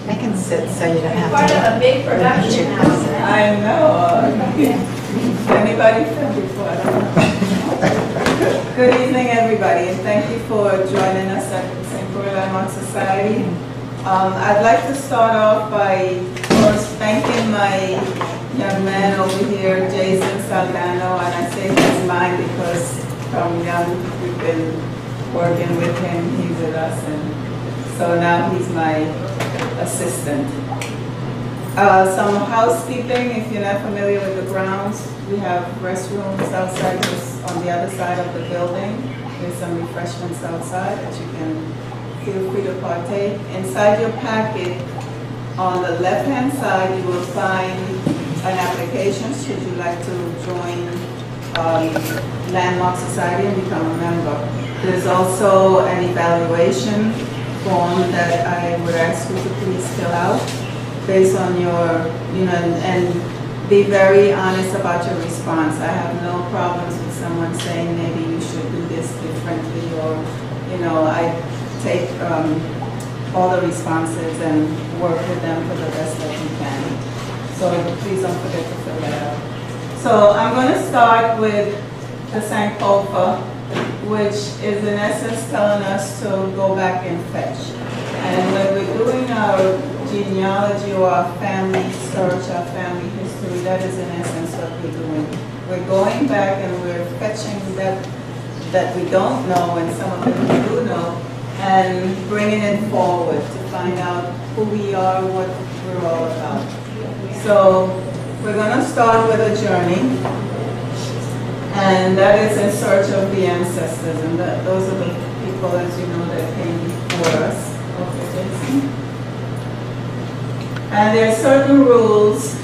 I can sit so you don't have Part to. of a big production house. I know. Anybody from before? Good evening, everybody, and thank you for joining us at St.Croix Landmark Society. I'd like to start off by first thanking my young man over here, Jason Saldano, and I say he's mine because from young we've been working with him, he's with us, and so now he's my assistant. Some housekeeping, if you're not familiar with the grounds, we have restrooms outside, just on the other side of the building. There's some refreshments outside that you can feel free to partake. Inside your packet, on the left-hand side, you will find an application should you like to join Landmark Society and become a member. There's also an evaluation form that I would ask you to please fill out based on your, and be very honest about your response. I have no problems with someone saying maybe you should do this differently, or, I take all the responses and work with them for the best that we can. So please don't forget to fill that out. So I'm going to start with the St.Croix, which is in essence telling us to go back and fetch. And when we're doing our genealogy or our family search, our family history, that is in essence what we're doing. We're going back and we're fetching that we don't know and some of them we do know, and bringing it forward to find out who we are, what we're all about. So we're going to start with a journey, and that is in search of the ancestors, and those are the people, as you know, that came before us. Okay, Jason? And there are certain rules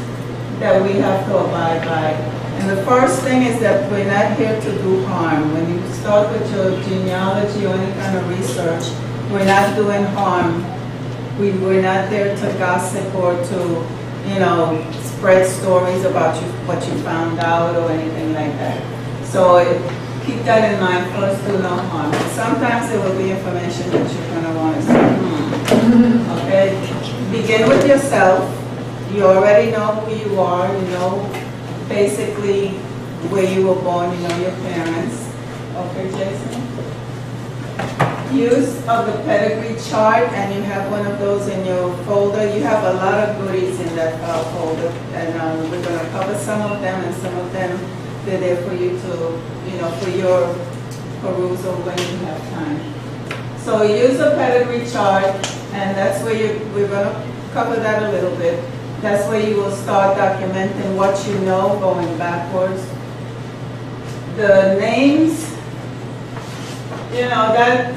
that we have to abide by. And the first thing is that we're not here to do harm. When you start with your genealogy or any kind of research, we're not doing harm. We're not there to gossip or to, spread stories about what you found out or anything like that. So keep that in mind. First, do no harm. Sometimes there will be information that you're going to want to say, okay? Begin with yourself. You already know who you are. You know basically where you were born. You know your parents. Okay, Jason? Use of the pedigree chart, and you have one of those in your folder. You have a lot of goodies in that folder, and we're going to cover some of them, and some of them they're there for you to, for your perusal when you have time. So use a pedigree chart, and that's where we're going to cover that a little bit. That's where you will start documenting what you know going backwards. The names, that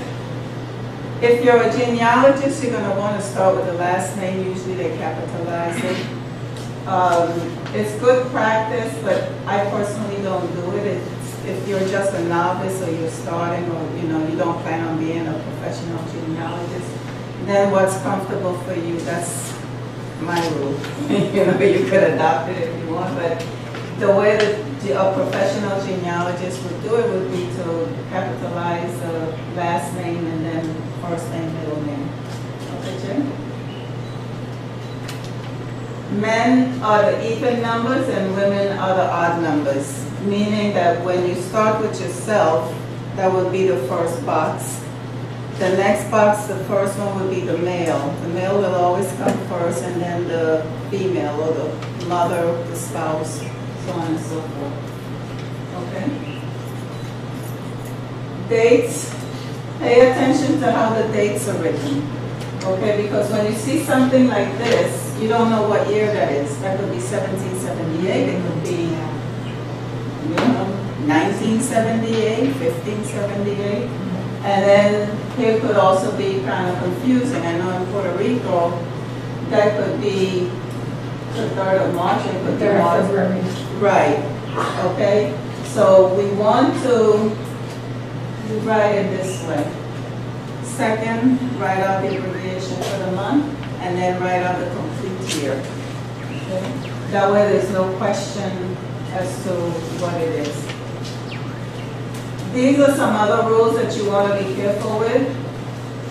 if you're a genealogist, you're going to want to start with the last name. Usually they capitalize it. It's good practice, but I personally don't do it. If you're just a novice or you're starting, or you don't plan on being a professional genealogist, then what's comfortable for you, that's my rule. You could adopt it if you want, but the way that a professional genealogist would do it would be to capitalize the last name and then first name, middle name. Okay, Jim? Men are the even numbers and women are the odd numbers, meaning that when you start with yourself, that would be the first box. The next box, the first one would be the male. The male will always come first, and then the female, or the mother, the spouse, so on and so forth. Okay? Dates. Pay attention to how the dates are written. Okay, because when you see something like this, you don't know what year that is. That could be 1778, it could be 1978, 1578. And then it could also be kind of confusing. I know in Puerto Rico, that could be the 3rd of March, it could be March. Right, okay? So we want to write it this way. Second, write out the abbreviation for the month, and then write out the complete year. Okay? That way there's no question as to what it is. These are some other rules that you want to be careful with.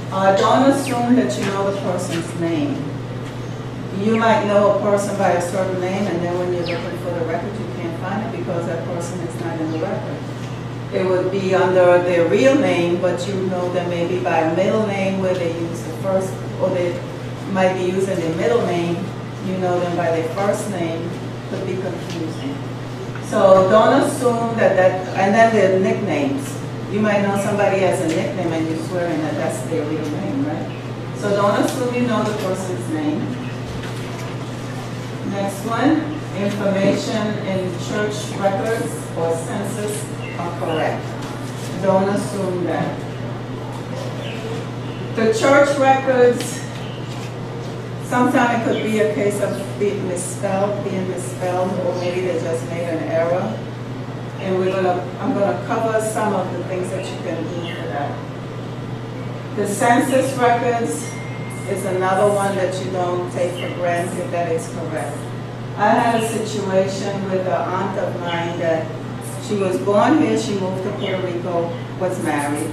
Don't assume that you know the person's name. you might know a person by a certain name, and then when you're looking for the record, you can't find it because that person is not in the record. It would be under their real name, but you know them maybe by a middle name where they use the first, or they might be using their middle name. You know them by their first name. Could be confusing. So don't assume that and then their nicknames. You might know somebody has a nickname and you're swearing that that's their real name, right? So don't assume you know the person's name. Next one, information in church records or census are correct. Don't assume that. The church records, sometimes it could be a case of being misspelled, or maybe they just made an error. And I'm gonna cover some of the things that you can do for that. The census records is another one that you don't take for granted that is correct. I had a situation with an aunt of mine that she was born here, she moved to Puerto Rico, was married.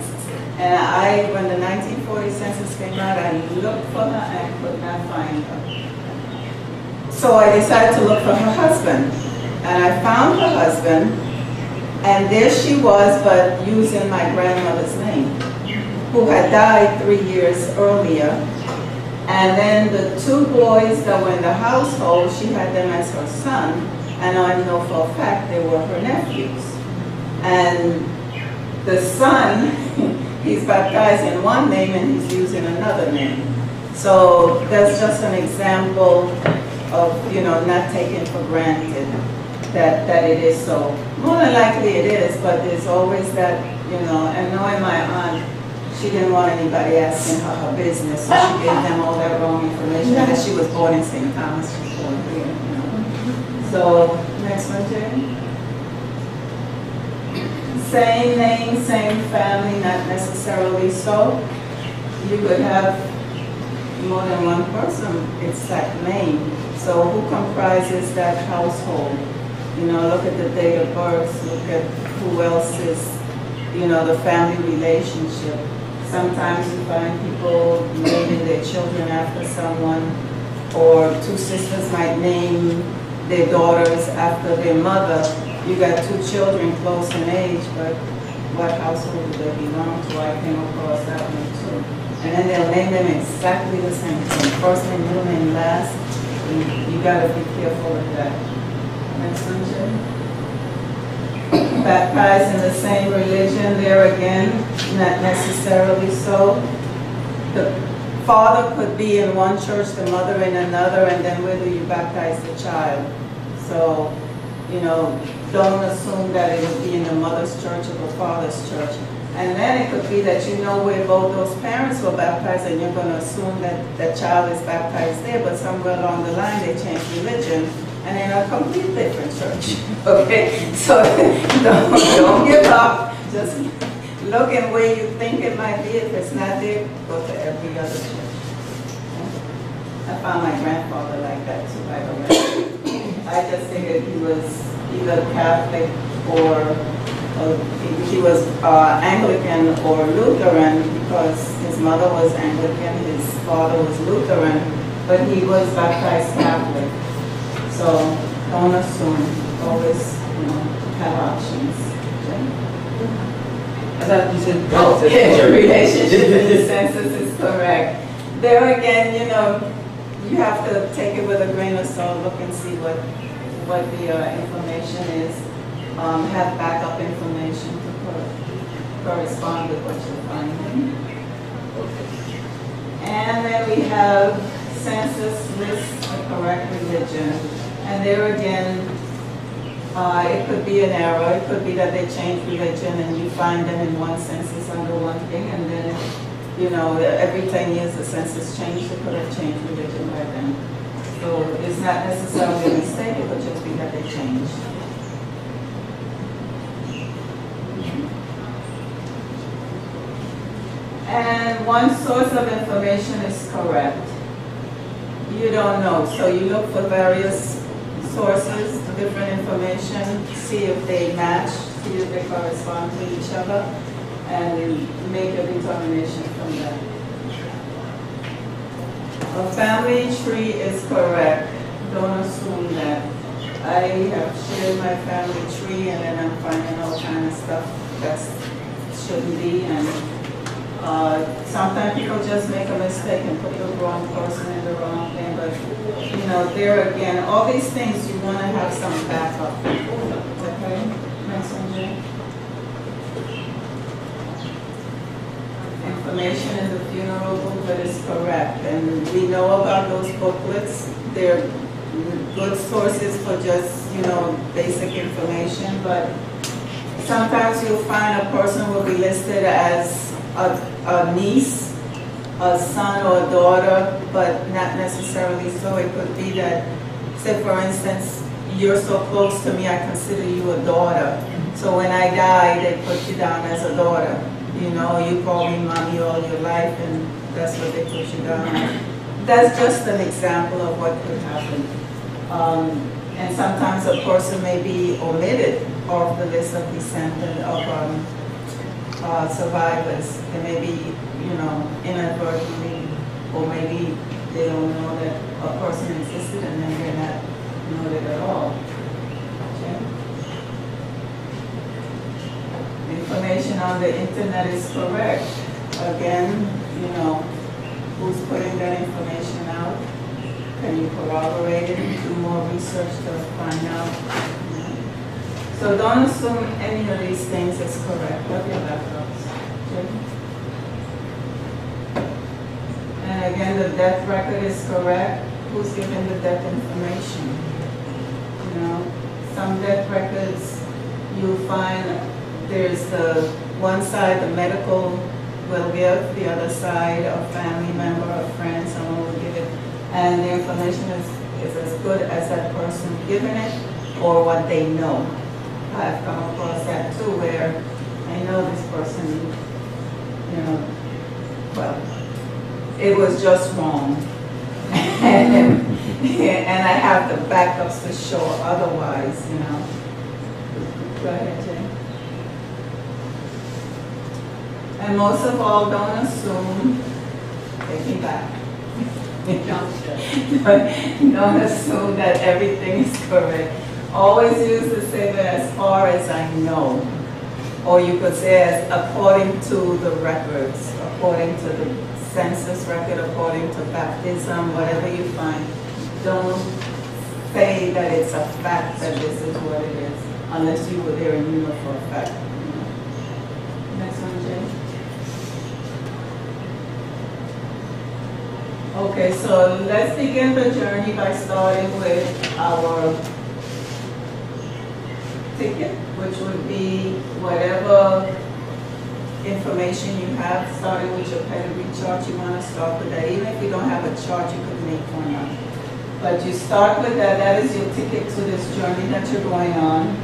And when the 1940 census came out, I looked for her and could not find her. So I decided to look for her husband. And I found her husband, and there she was, but using my grandmother's name, who had died 3 years earlier. And then the 2 boys that were in the household, she had them as her son, and I know for a fact they were her nephews. And the son, he's baptized in one name and he's using another name. So that's just an example of, not taking for granted that it is so. More than likely it is, but there's always that, and knowing my aunt, she didn't want anybody asking her business, so she gave them all that wrong information. That she was born in St. Thomas, she was born here. So, next one, Jane. Same name, same family, not necessarily so. You could have more than one person, it's that name. So who comprises that household? Look at the date of birth, look at who else is, the family relationship. Sometimes you find people naming their children after someone, or 2 sisters might name their daughters after their mother. You got 2 children close in age, but what household do they belong to? I came across that one too. And then they'll name them exactly the same thing. First name, middle name, last. You gotta be careful with that. Next one, Jay. Baptized in the same religion, there again, not necessarily so. The father could be in one church, the mother in another, and then where do you baptize the child? So, don't assume that it would be in the mother's church or the father's church. And then it could be that you know where both those parents were baptized, and you're going to assume that the child is baptized there, but somewhere along the line they changed religion, and in a completely different church. Okay? So don't give up. Just look at where you think it might be. If it's not there, go to every other church. I found my grandfather like that too, by the way. I just figured he was either Catholic or he was Anglican or Lutheran, because his mother was Anglican, his father was Lutheran, but he was baptized Catholic. So don't assume. Always, have options. I thought you said relationship in the census is correct. There again, you have to take it with a grain of salt. Look and see what the information is. Have backup information to correspond with what you're finding. And then we have census lists the correct religion. And there again, it could be an error. It could be that they changed religion and you find them in one census under one thing, and then, every 10 years the census changed. They could have changed religion by then. So it's not necessarily a mistake, it could just be that they changed. And one source of information is correct. You don't know, so you look for various sources, different information, see if they match, see if they correspond to each other, and make a determination from that. A family tree is correct. Don't assume that. I have shared my family tree and then I'm finding all kind of stuff that shouldn't be. And sometimes people just make a mistake and put the wrong person in the wrong thing. But, you know, there again, all these things you want to have some backup. Okay? Next one, Jay. Information in the funeral booklet is correct, and we know about those booklets. They're good sources for just, you know, basic information, but sometimes you'll find a person will be listed as a niece, a son or a daughter, but not necessarily so. It could be that, say for instance, you're so close to me, I consider you a daughter. So when I die, they put you down as a daughter. You know, you call me mommy all your life, and that's what they put you down. That's just an example of what could happen. And sometimes a person may be omitted off the list of descendants of survivors. They may be, you know, inadvertently, or maybe they don't know that a person existed and then they're not noted at all. Information on the internet is correct. Again, you know, who's putting that information out? Can you corroborate it? Do more research to find out. So don't assume any of these things is correct. Love your laptops. Okay? And again, the death record is correct. Who's giving the death information? You know, some death records you'll find. There's the one side the medical will give, the other side a family member, a friend, someone will give it, and the information is as good as that person giving it or what they know. I've come across that too, where I know this person, you know, well, it was just wrong. And I have the backups to show otherwise, you know. Go ahead, Jay. And most of all, don't assume, take me back. Don't assume that everything is correct. Always use the statement as far as I know. Or you could say as according to the records, according to the census record, according to baptism, whatever you find. Don't say that it's a fact that this is what it is, unless you were there and you know for a fact. Next one, Jay. Okay, so let's begin the journey by starting with our ticket, which would be whatever information you have, starting with your pedigree chart. You want to start with that. Even if you don't have a chart, you could make one up. But you start with that. That is your ticket to this journey that you're going on.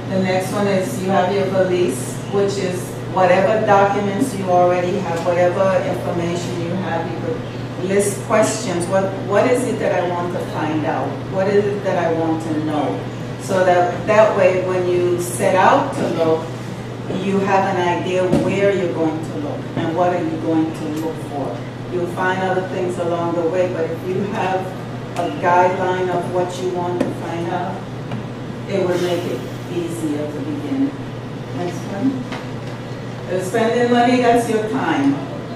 The next one is you have your valise, which is whatever documents you already have, whatever information you have. You could list questions. What is it that I want to find out? What is it that I want to know? So that way, when you set out to look, you have an idea where you're going to look and what are you going to look for. You'll find other things along the way, but if you have a guideline of what you want to find out, it would make it easier to begin. Next one. Spending money, that's your time.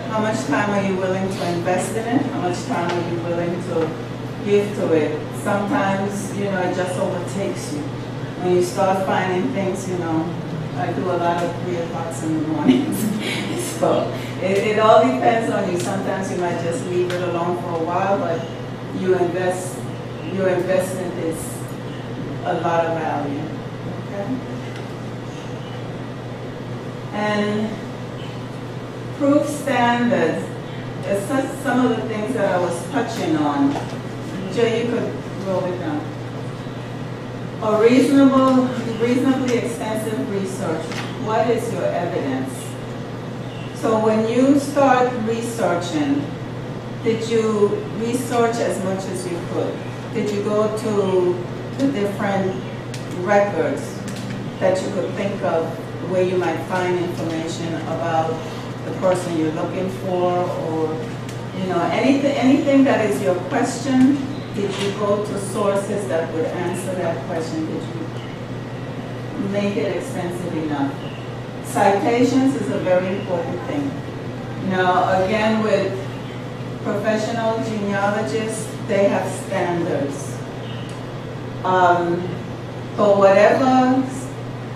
How much time are you willing to invest in it? How much time are you willing to give to it? Sometimes, you know, it just overtakes you. When you start finding things, you know, I do a lot of 3 o'clocks in the mornings. So it all depends on you. Sometimes you might just leave it alone for a while, but your investment is a lot of value. Okay? And proof standards is some of the things that I was touching on. Jay, you could roll it down. A reasonably extensive research. What is your evidence? So when you start researching, did you research as much as you could? Did you go to the different records that you could think of where you might find information about the person you're looking for, or, you You know, anything that is your question, did you go to sources that would answer that question? Did you make it extensive enough? Citations is a very important thing. Now, again, with professional genealogists, they have standards. For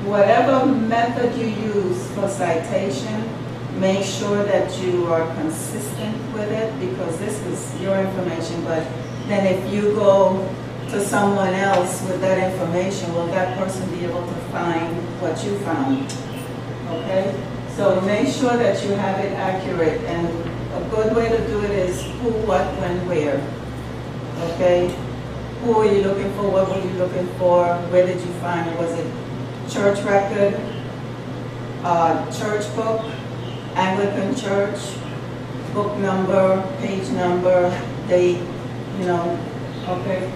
whatever method you use for citation, make sure that you are consistent with it, because this is your information, but then if you go to someone else with that information, will that person be able to find what you found? Okay? So make sure that you have it accurate, and a good way to do it is who, what, when, where. Okay? Who are you looking for? What were you looking for? Where did you find it? Was it church record, church book, Anglican church, book number, page number, date, you know, okay?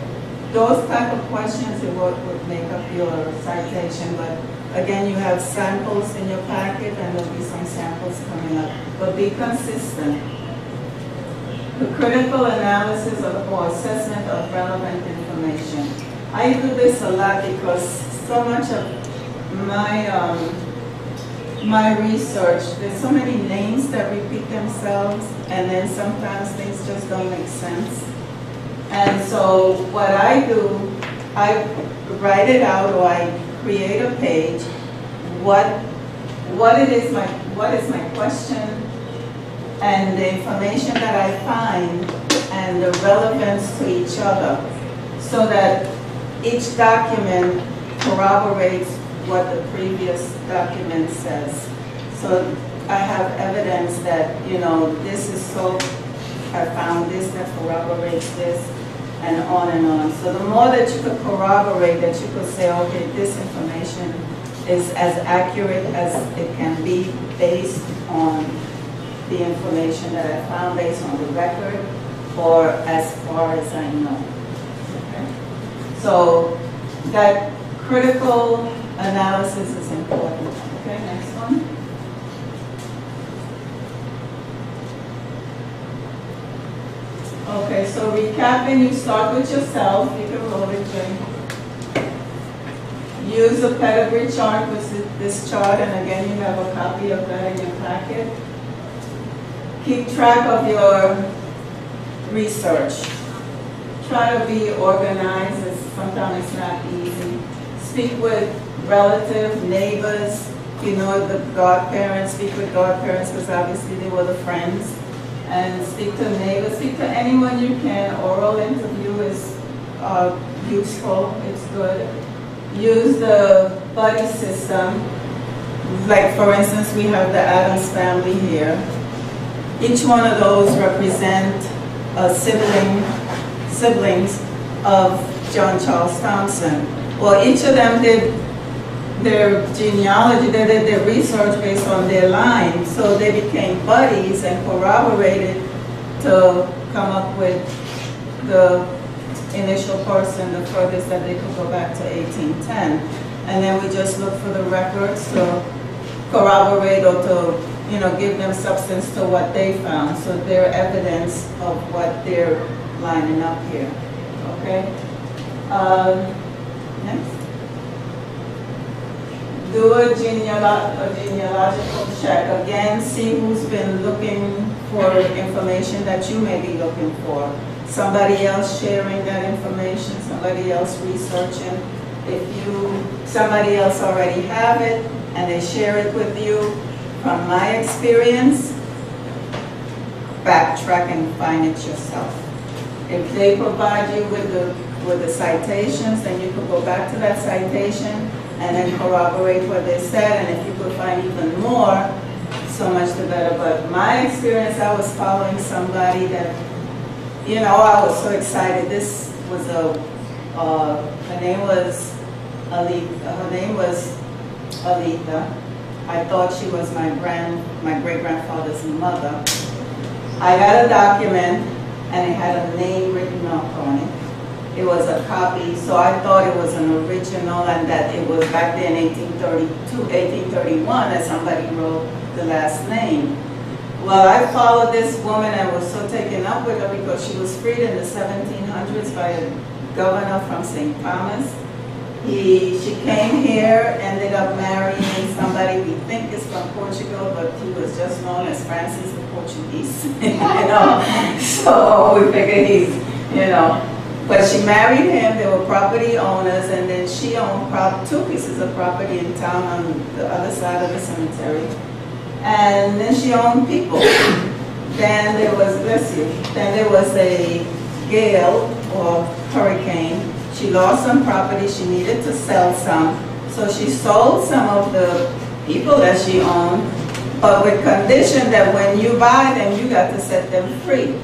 Those type of questions are what would make up your citation, but again, you have samples in your packet, and there'll be some samples coming up, but be consistent. The critical analysis or assessment of relevant information. I do this a lot because so much of my research, there's so many names that repeat themselves, and then sometimes things just don't make sense. And so what I do, I write it out, or I create a page, what is my question, and the information that I find, and the relevance to each other, so that each document corroborates what the previous document says. So I have evidence that, you know, this is so, I found this that corroborates this, and on and on. So the more that you could corroborate, that you could say, okay, this information is as accurate as it can be based on the information that I found, based on the record, or as far as I know. Okay? So that critical analysis is important. Okay, next one. Okay, so recapping, you start with yourself. You can roll it, Jay. Use a pedigree chart with this chart, and again, you have a copy of that in your packet. Keep track of your research. Try to be organized. Sometimes it's not easy. Speak with relatives, neighbors, you know, the godparents. Speak with godparents because obviously they were the friends. And speak to neighbors, speak to anyone you can. Oral interview is useful, it's good. Use the buddy system. Like for instance, we have the Addams family here. Each one of those represent siblings of John Charles Thompson. Well, each of them did their genealogy, they did their research based on their line, so they became buddies and corroborated to come up with the initial person, the furthest that they could go back to 1810. And then we just look for the records to corroborate or to, you know, give them substance to what they found, so they're evidence of what they're lining up here. Okay? Next. Do a genealogical check. Again, see who's been looking for information that you may be looking for. Somebody else sharing that information, somebody else researching. If somebody else already have it and they share it with you, from my experience, backtrack and find it yourself. If they provide you with the citations, then you could go back to that citation and then corroborate what they said, and if you could find even more, so much the better. But my experience, I was following somebody that, you know, I was so excited. This was her name was Alita. I thought she was my great-grandfather's mother. I got a document, and it had a name written up on it. It was a copy, so I thought it was an original, and that it was back then 1832, 1831 that somebody wrote the last name. Well, I followed this woman and was so taken up with her because she was freed in the 1700s by a governor from St. Thomas. She came here, ended up marrying somebody we think is from Portugal, but he was just known as Francis the Portuguese, you know. So we figured he's, you know. But she married him, they were property owners, and then she owned 2 pieces of property in town on the other side of the cemetery. And then she owned people. Then there was, bless you, then there was a gale or hurricane. She lost some property, she needed to sell some. So she sold some of the people that she owned, but with condition that when you buy them, you got to set them free.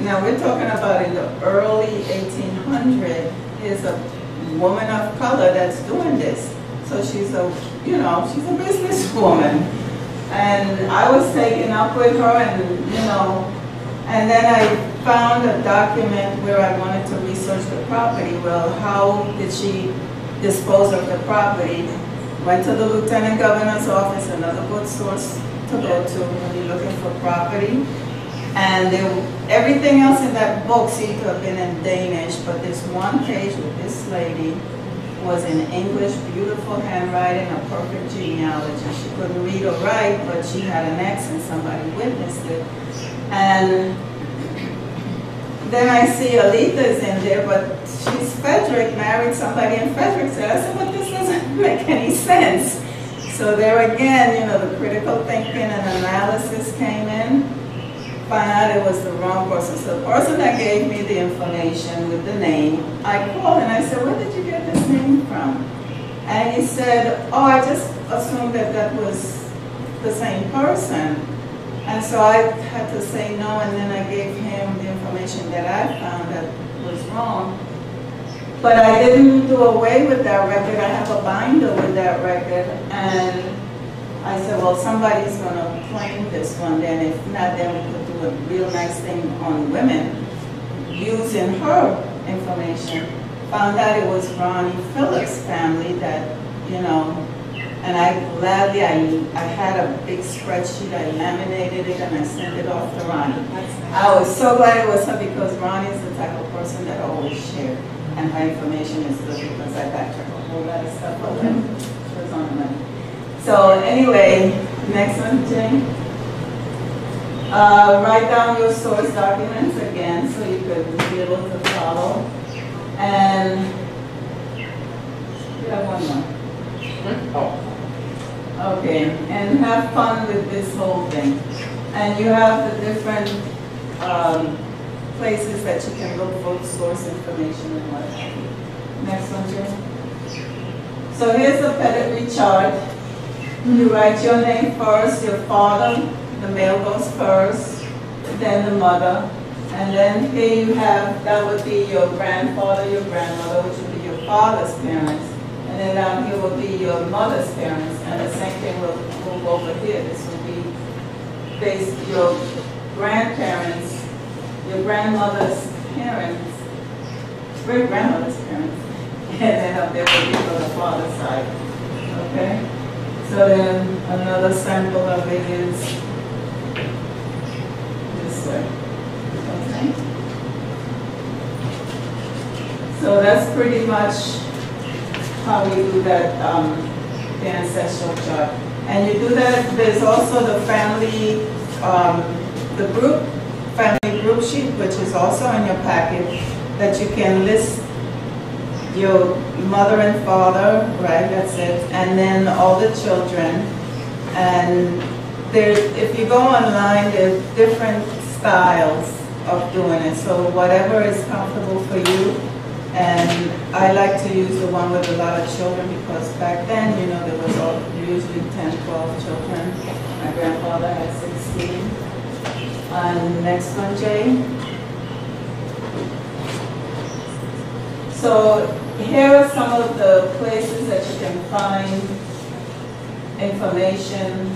Now we're talking about in the early 1800s, is a woman of color that's doing this. So she's a, you know, she's a businesswoman. And I was taken up with her and, you know, and then I found a document where I wanted to research the property. Well, how did she dispose of the property? Went to the Lieutenant Governor's office, another good source to go to when you're looking for property. And everything else in that book seemed to have been in Danish, but this one page with this lady was in English, beautiful handwriting, a perfect genealogy. She couldn't read or write, but she had an accent, somebody witnessed it. And then I see Alita's in there, but she's Frederick, married somebody in Frederick. So I said, but this doesn't make any sense. So there again, you know, the critical thinking and analysis came in. Find out it was the wrong person. So the person that gave me the information with the name, I called and I said, where did you get this name from? And he said, oh, I just assumed that that was the same person. And so I had to say no, and then I gave him the information that I found that was wrong. But I didn't do away with that record. I have a binder with that record, and I said, well, somebody's going to claim this one then. If not, then we could do a real nice thing on women using her information. Found out it was Ronnie Phillips' family that, you know, and I gladly, I had a big spreadsheet, I laminated it, and I sent it off to Ronnie. I was so glad it was her because Ronnie is the type of person that always shared. And her information is good because I backtrack a whole lot of stuff on them. It was on the money. So anyway, next one, Jane. Write down your source documents again so you could be able to follow. And you have one more. Oh. Okay, and have fun with this whole thing. And you have the different places that you can look for source information and what have you. Next one, Jim. So here's the pedigree chart. You write your name first, your father, the male goes first, then the mother. And then here you have, that would be your grandfather, your grandmother, which would be your father's parents. And then down here will be your mother's parents, and the same thing will move over here. This will be based your grandparents, your grandmother's parents, great-grandmother's parents, and then up there will be for the father's side. Okay? So then another sample of it is this way. Okay? So that's pretty much how we do that, the ancestral chart. And you do that, there's also the family, the group, family group sheet, which is also in your packet, that you can list your mother and father, right, that's it, and then all the children. And there, if you go online, there's different styles of doing it, so whatever is comfortable for you. And I like to use the one with a lot of children because back then, you know, there was usually 10, 12 children. My grandfather had 16. And next one, Jay. So here are some of the places that you can find information.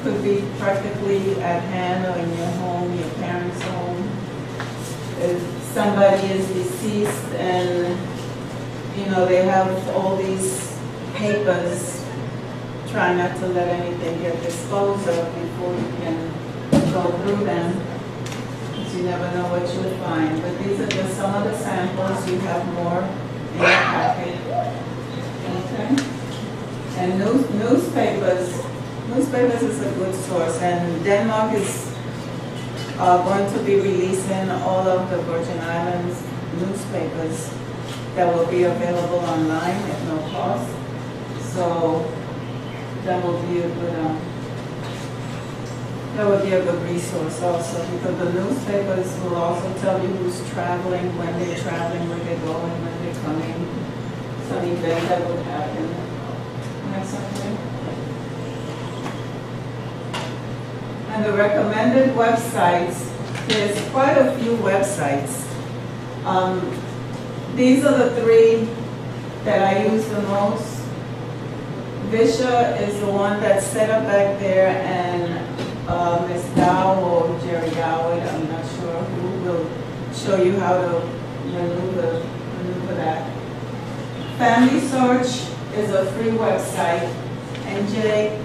Could be practically at hand or in your home, your parents' home. If somebody is deceased and, you know, they have all these papers try not to let anything get disposed of before you can go through them, because you never know what you'll find. But these are just some of the samples. You have more in your packet. Okay? And newspapers. Newspapers is a good source, and Denmark is going to be releasing all of the Virgin Islands newspapers that will be available online at no cost. So that will be a good resource also, because the newspapers will also tell you who's traveling, when they're traveling, where they're going, when they're coming, some event that will happen. Next one, please. And the recommended websites, there's quite a few websites. These are the three that I use the most. Visha is the one that's set up back there, and Ms. Dow or Jerry Dowd, I'm not sure who will show you how to maneuver that. Family Search is a free website, and Jay,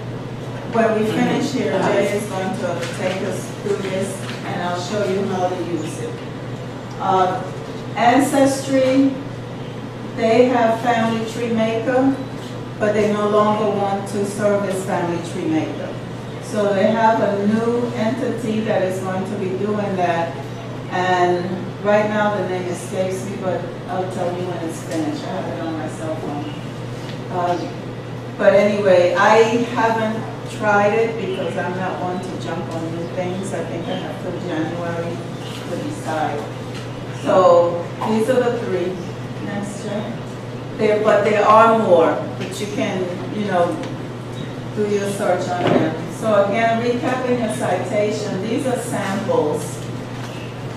when we finish here, Jay is going to take us through this, and I'll show you how to use it. Ancestry, they have Family Tree Maker, but they no longer want to serve as Family Tree Maker. So they have a new entity that is going to be doing that, and right now the name escapes me, but I'll tell you when it's finished. I have it on my cell phone. But anyway, I haven't tried it because I'm not one to jump on new things. I think I have till January to decide. So these are the three. Next, Jay. But there are more, but you can, do your search on them. So again, recapping your citation, these are samples.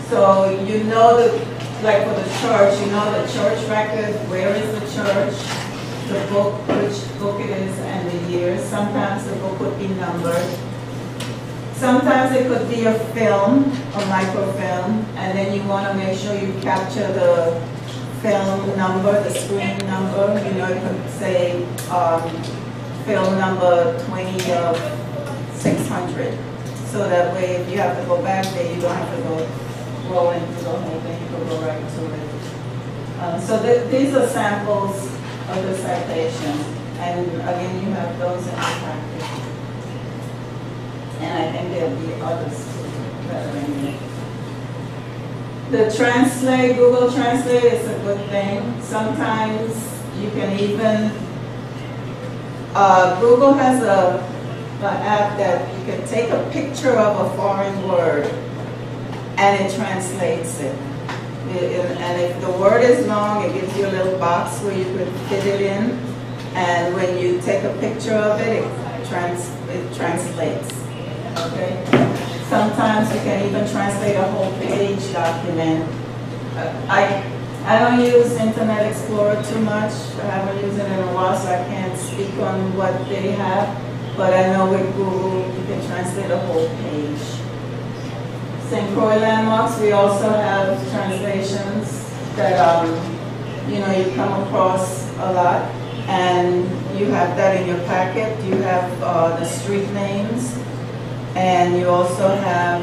So you know like for the church, you know the church record, where is the church, the book, which book it is, and the year. Sometimes the book would be numbered. Sometimes it could be a film, a microfilm, and then you want to make sure you capture the film number, the screen number. You could say film number 20 of 600. So that way, if you have to go back there, you don't have to go roll into the whole thing, you can go right to it. So these are samples of the citation. And again, you have those in the package. And I think there'll be others too that are in there. The Translate, Google Translate is a good thing. Sometimes you can even, Google has an app that you can take a picture of a foreign word and it translates it. And if the word is long, it gives you a little box where you could fit it in. And when you take a picture of it, it translates. Okay? Sometimes you can even translate a whole page document. I don't use Internet Explorer too much. I haven't used it in a while, so I can't speak on what they have. But I know with Google, you can translate a whole page. St. Croix landmarks, we also have translations that you come across a lot, and you have that in your packet. You have the street names, and you also have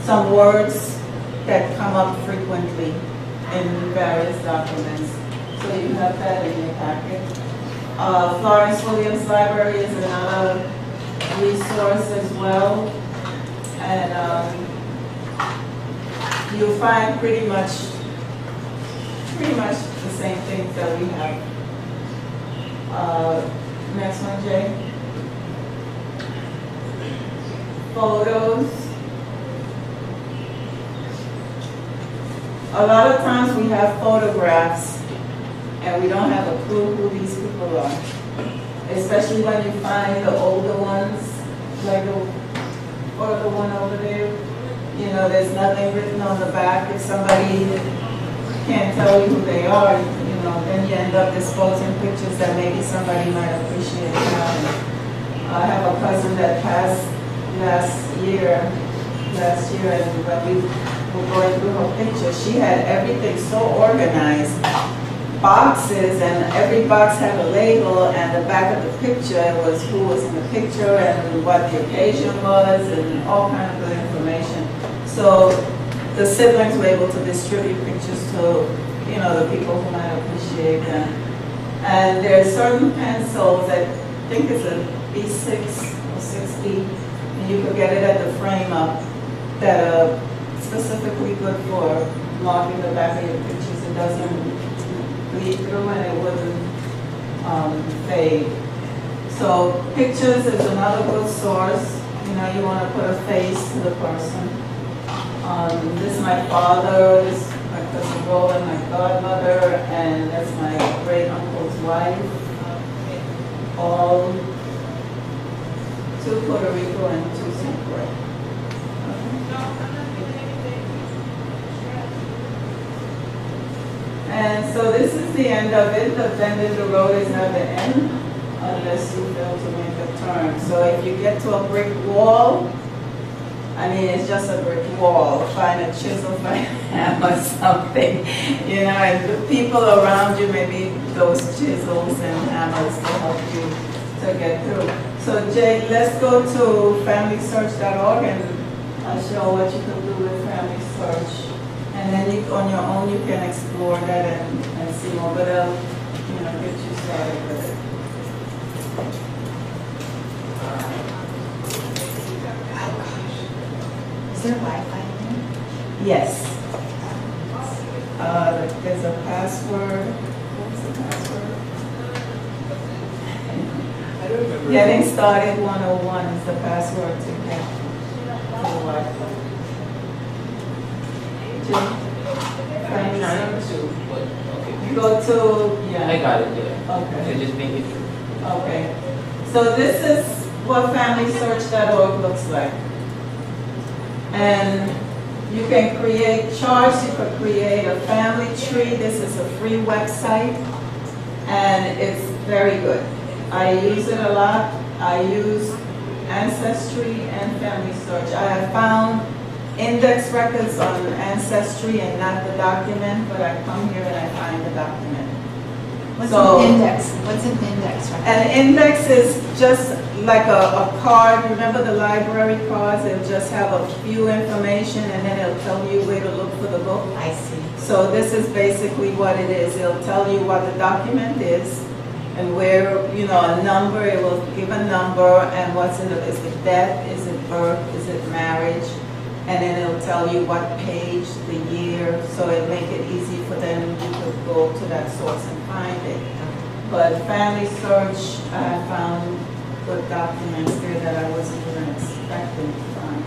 some words that come up frequently in various documents. So you have that in your packet. Florence Williams Library is another resource as well. And you'll find pretty much the same things that we have. Next one, Jay. Photos. A lot of times we have photographs and we don't have a clue who these people are. Especially when you find the older ones, like the one over there. There's nothing written on the back. If somebody can't tell you who they are, then you end up disposing pictures that maybe somebody might appreciate having. I have a cousin that passed last year, and when we were going through her pictures, she had everything so organized boxes, and every box had a label, and the back of the picture was who was in the picture and what the occasion was and all kind of good information. So the siblings were able to distribute pictures to, you know, the people who might appreciate them. And there are certain pencils, I think it's a B6 or 6B, and you could get it at the frame up, that are specifically good for marking the back of your pictures. It doesn't bleed through and it wouldn't fade. So pictures is another good source. You know, you want to put a face to the person. This is my father's, my cousin Roland, my godmother, and that's my great uncle's wife. All 2 Puerto Rico and 2 St.Croix. And so this is the end of it. The bend in the road is not the end unless you fail to make a turn. So if you get to a brick wall, I mean, it's just a brick wall. Find a chisel, find a hammer, something, you know, and the people around you, maybe those chisels and hammers to help you to get through. So Jay, let's go to familysearch.org and I'll show what you can do with Family Search. And then you, on your own, you can explore that and see more, but it'll, you know, get you started with it. Is there Wi-Fi in there? Yes. There's a password. What's the password? I don't remember. Getting started 101 is the password to get to the Wi-Fi. I'm trying to, but, okay. You go to, yeah. I got it, yeah. Okay. So just make it through. Okay. So this is what familysearch.org looks like. And you can create charts, you could create a family tree. This is a free website and it's very good. I use it a lot. I use Ancestry and Family Search. I have found index records on Ancestry and not the document, but I come here and I find the document. What's So, an index? What's an index? an index is just like a card. Remember the library cards? It'll just have a few information and then it'll tell you where to look for the book. I see. So this is basically what it is. It'll tell you what the document is and where, you know, a number, it will give a number and what's in it. Is it death? Is it birth? Is it marriage? And then it'll tell you what page, the year, so it'll make it easy for them. You could go to that source and find it. But Family Search, I found good documents there that I wasn't even expecting to find.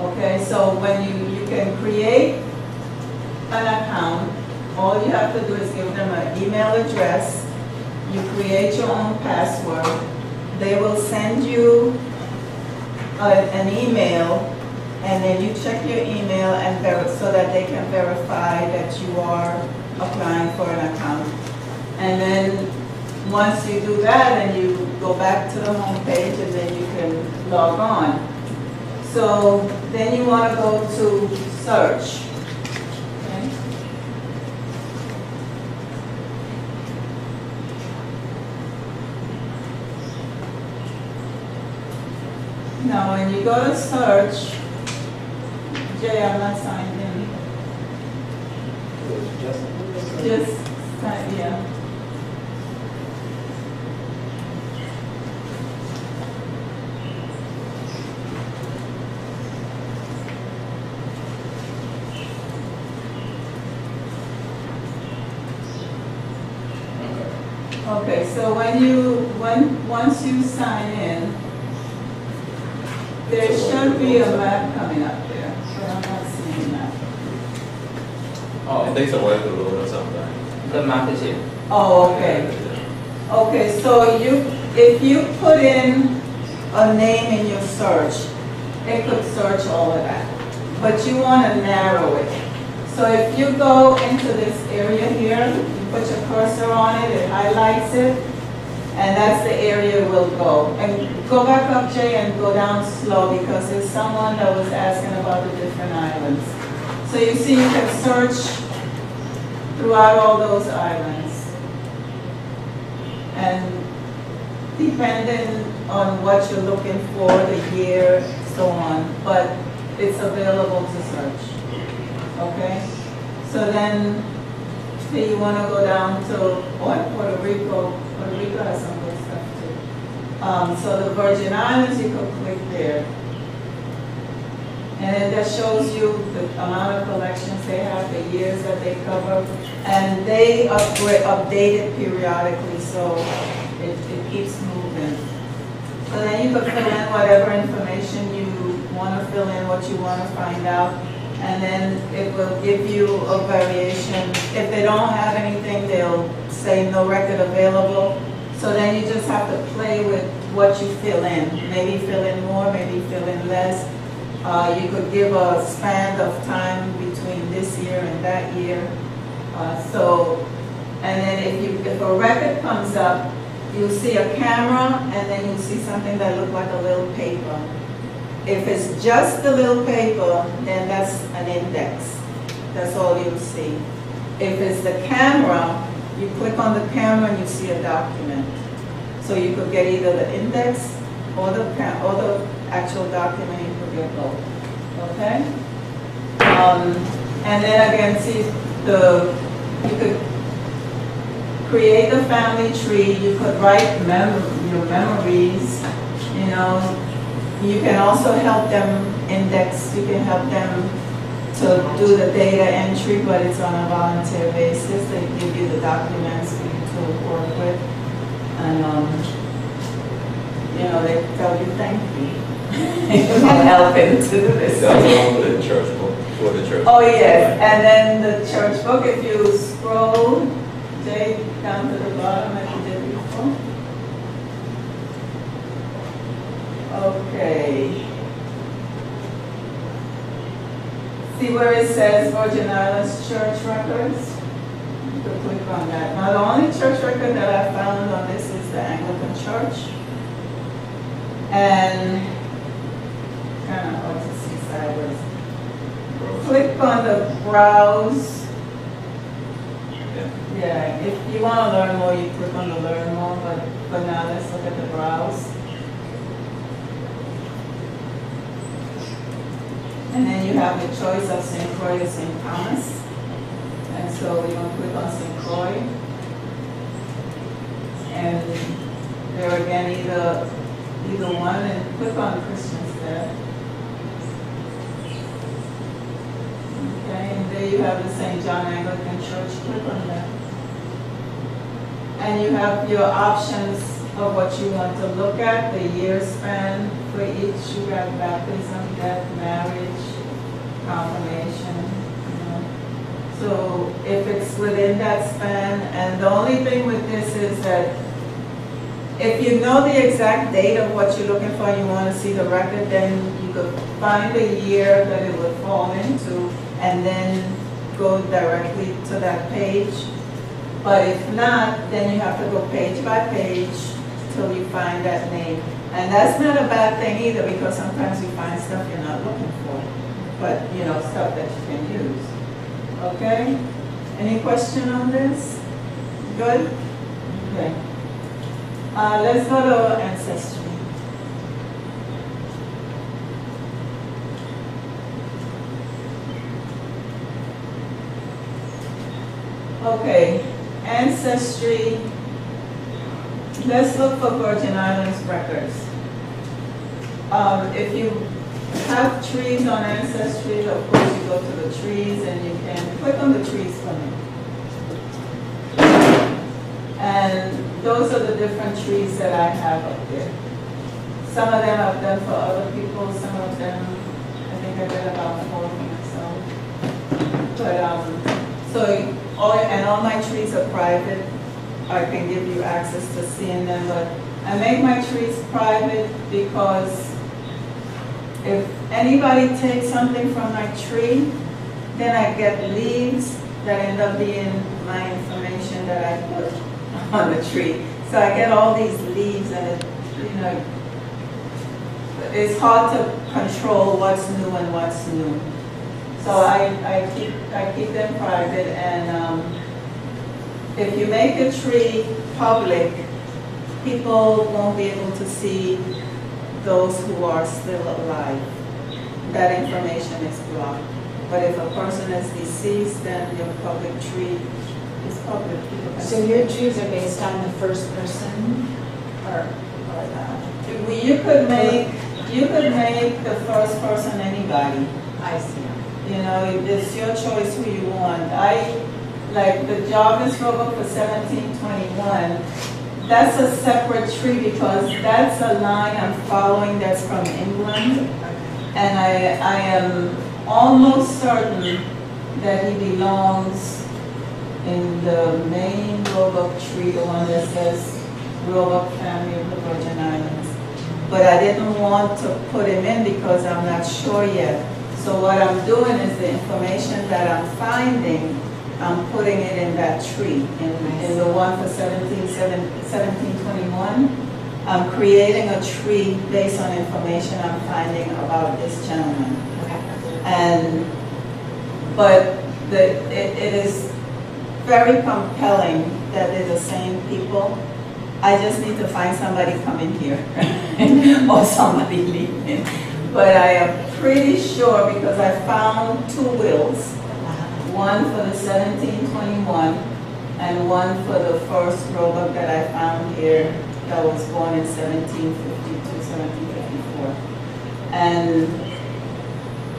Okay, so when you can create an account, all you have to do is give them an email address. You create your own password. They will send you an email, and then you check your email and so that they can verify that you are applying for an account. And then once you do that, then you go back to the home page and then you can log on. So then you want to go to search. Okay. Now when you go to search, Jay, I'm not signed in. Just sign, yeah. Okay, so once you sign in, there should be a map coming up there, but I'm not seeing that. Oh, It takes a while to load or something. the map is here. Oh, okay. Okay, so if you put in a name in your search, it could search all of that. But you want to narrow it. So if you go into this area here, you put your cursor on it, it highlights it, and that's the area we'll go. And go back up, Jay, and go down slow because there's someone that was asking about the different islands. So you see you can search throughout all those islands. And depending on what you're looking for, the year, so on, but it's available to search. Okay? So then, say you want to go down to Puerto Rico. Puerto Rico has some good stuff too. So the Virgin Islands, you could click there. And it just shows you the amount of collections they have, the years that they cover, and they update it periodically, so it keeps moving. So then you can fill in whatever information you want to fill in, what you want to find out, and then it will give you a variation. If they don't have anything, they'll say no record available. So then you just have to play with what you fill in. Maybe fill in more, maybe fill in less. You could give a span of time between this year and that year. And then if a record comes up, you'll see a camera, and then you'll see something that looks like a little paper. If it's just the little paper, then that's an index. That's all you'll see. If it's the camera, you click on the camera and you see a document. So you could get either the index or the actual document. You could get both. Okay? And then again, see you could create a family tree. You could write your memories. You know. You can also help them index. You can help them to do the data entry, but it's on a volunteer basis. They give you the documents for you to work with, and you know, they tell you thank you for helping to do this. That's all for the church book. For the church. Oh yes, and then the church book. If you scroll, Jay, down to the bottom as you did before. Okay. See where it says Virgin Islands Church Records? You can click on that. Now the only church record that I found on this is the Anglican Church. And kind of hard to see sideways. Click on the browse. Yeah, if you want to learn more, you click on the learn more, but for now let's look at the browse. And then you have the choice of St. Croix or St. Thomas. And so we're going to click on St. Croix. And there again, either one, and click on Christians there. Okay, and there you have the St. John Anglican Church. Click on that. And you have your options of what you want to look at, the year span for each. You got baptism, death, marriage, confirmation. You know. So if it's within that span, and the only thing with this is that if you know the exact date of what you're looking for and you want to see the record, then you could find the year that it would fall into and then go directly to that page. But if not, then you have to go page by page till you find that name. And that's not a bad thing either, because sometimes you find stuff you're not looking for, but you know, stuff that you can use. Okay? Any question on this? Good? Okay. Let's go to Ancestry. Okay, Ancestry. Let's look for Virgin Islands records. If you have trees on Ancestry, of course you go to the trees and you can click on the trees for me. And those are the different trees that I have up there. Some of them I've done for other people, some of them I think I did about 4 for myself. But all my trees are private. I can give you access to seeing them, but I make my trees private because if anybody takes something from my tree, then I get leaves that end up being my information that I put on the tree. So I get all these leaves, and it's hard to control what's new and what's new. So I keep them private, and if you make a tree public, people won't be able to see those who are still alive. That information is blocked. But if a person is deceased, then your public tree is public. So your trees are based on the first person, or You could make the first person anybody. I see. You know, it's your choice who you want. Like the Jarvis Roebuck for 1721, that's a separate tree because that's a line I'm following that's from England. And I am almost certain that he belongs in the main Roebuck tree, the one that says Roebuck family of the Virgin Islands. But I didn't want to put him in because I'm not sure yet. So what I'm doing is the information that I'm finding, I'm putting it in that tree. In the one for 1721, I'm creating a tree based on information I'm finding about this gentleman. But it is very compelling that they're the same people. I just need to find somebody coming here or somebody leaving. But I am pretty sure because I found two wills, one for the 1721 and one for the first Roebuck that I found here that was born in 1752, 1754. And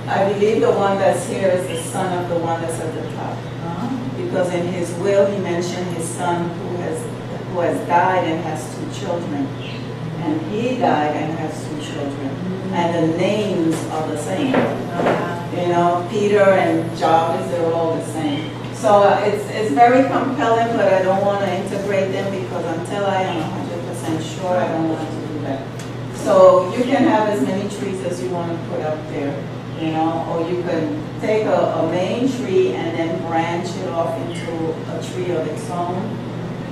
I believe the one that's here is the son of the one that's at the top. Because in his will he mentioned his son who has died and has two children. And he died and has two children. And the names are the same. You know, Peter and Jarvis, they're all the same. So it's very compelling, but I don't want to integrate them because until I am 100% sure, I don't want to do that. So you can have as many trees as you want to put up there, you know, or you can take a main tree and then branch it off into a tree of its own,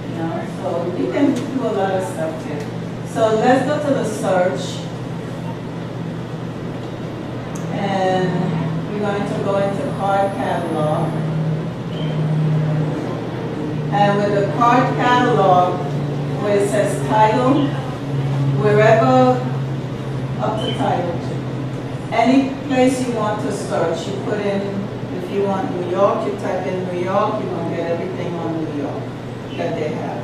you know. So you can do a lot of stuff here. So let's go to the search. And we're going to go into card catalog. And with the card catalog, where it says title, wherever up to title, any place you want to search, you put in, if you want New York, you type in New York, you're going to get everything on New York that they have.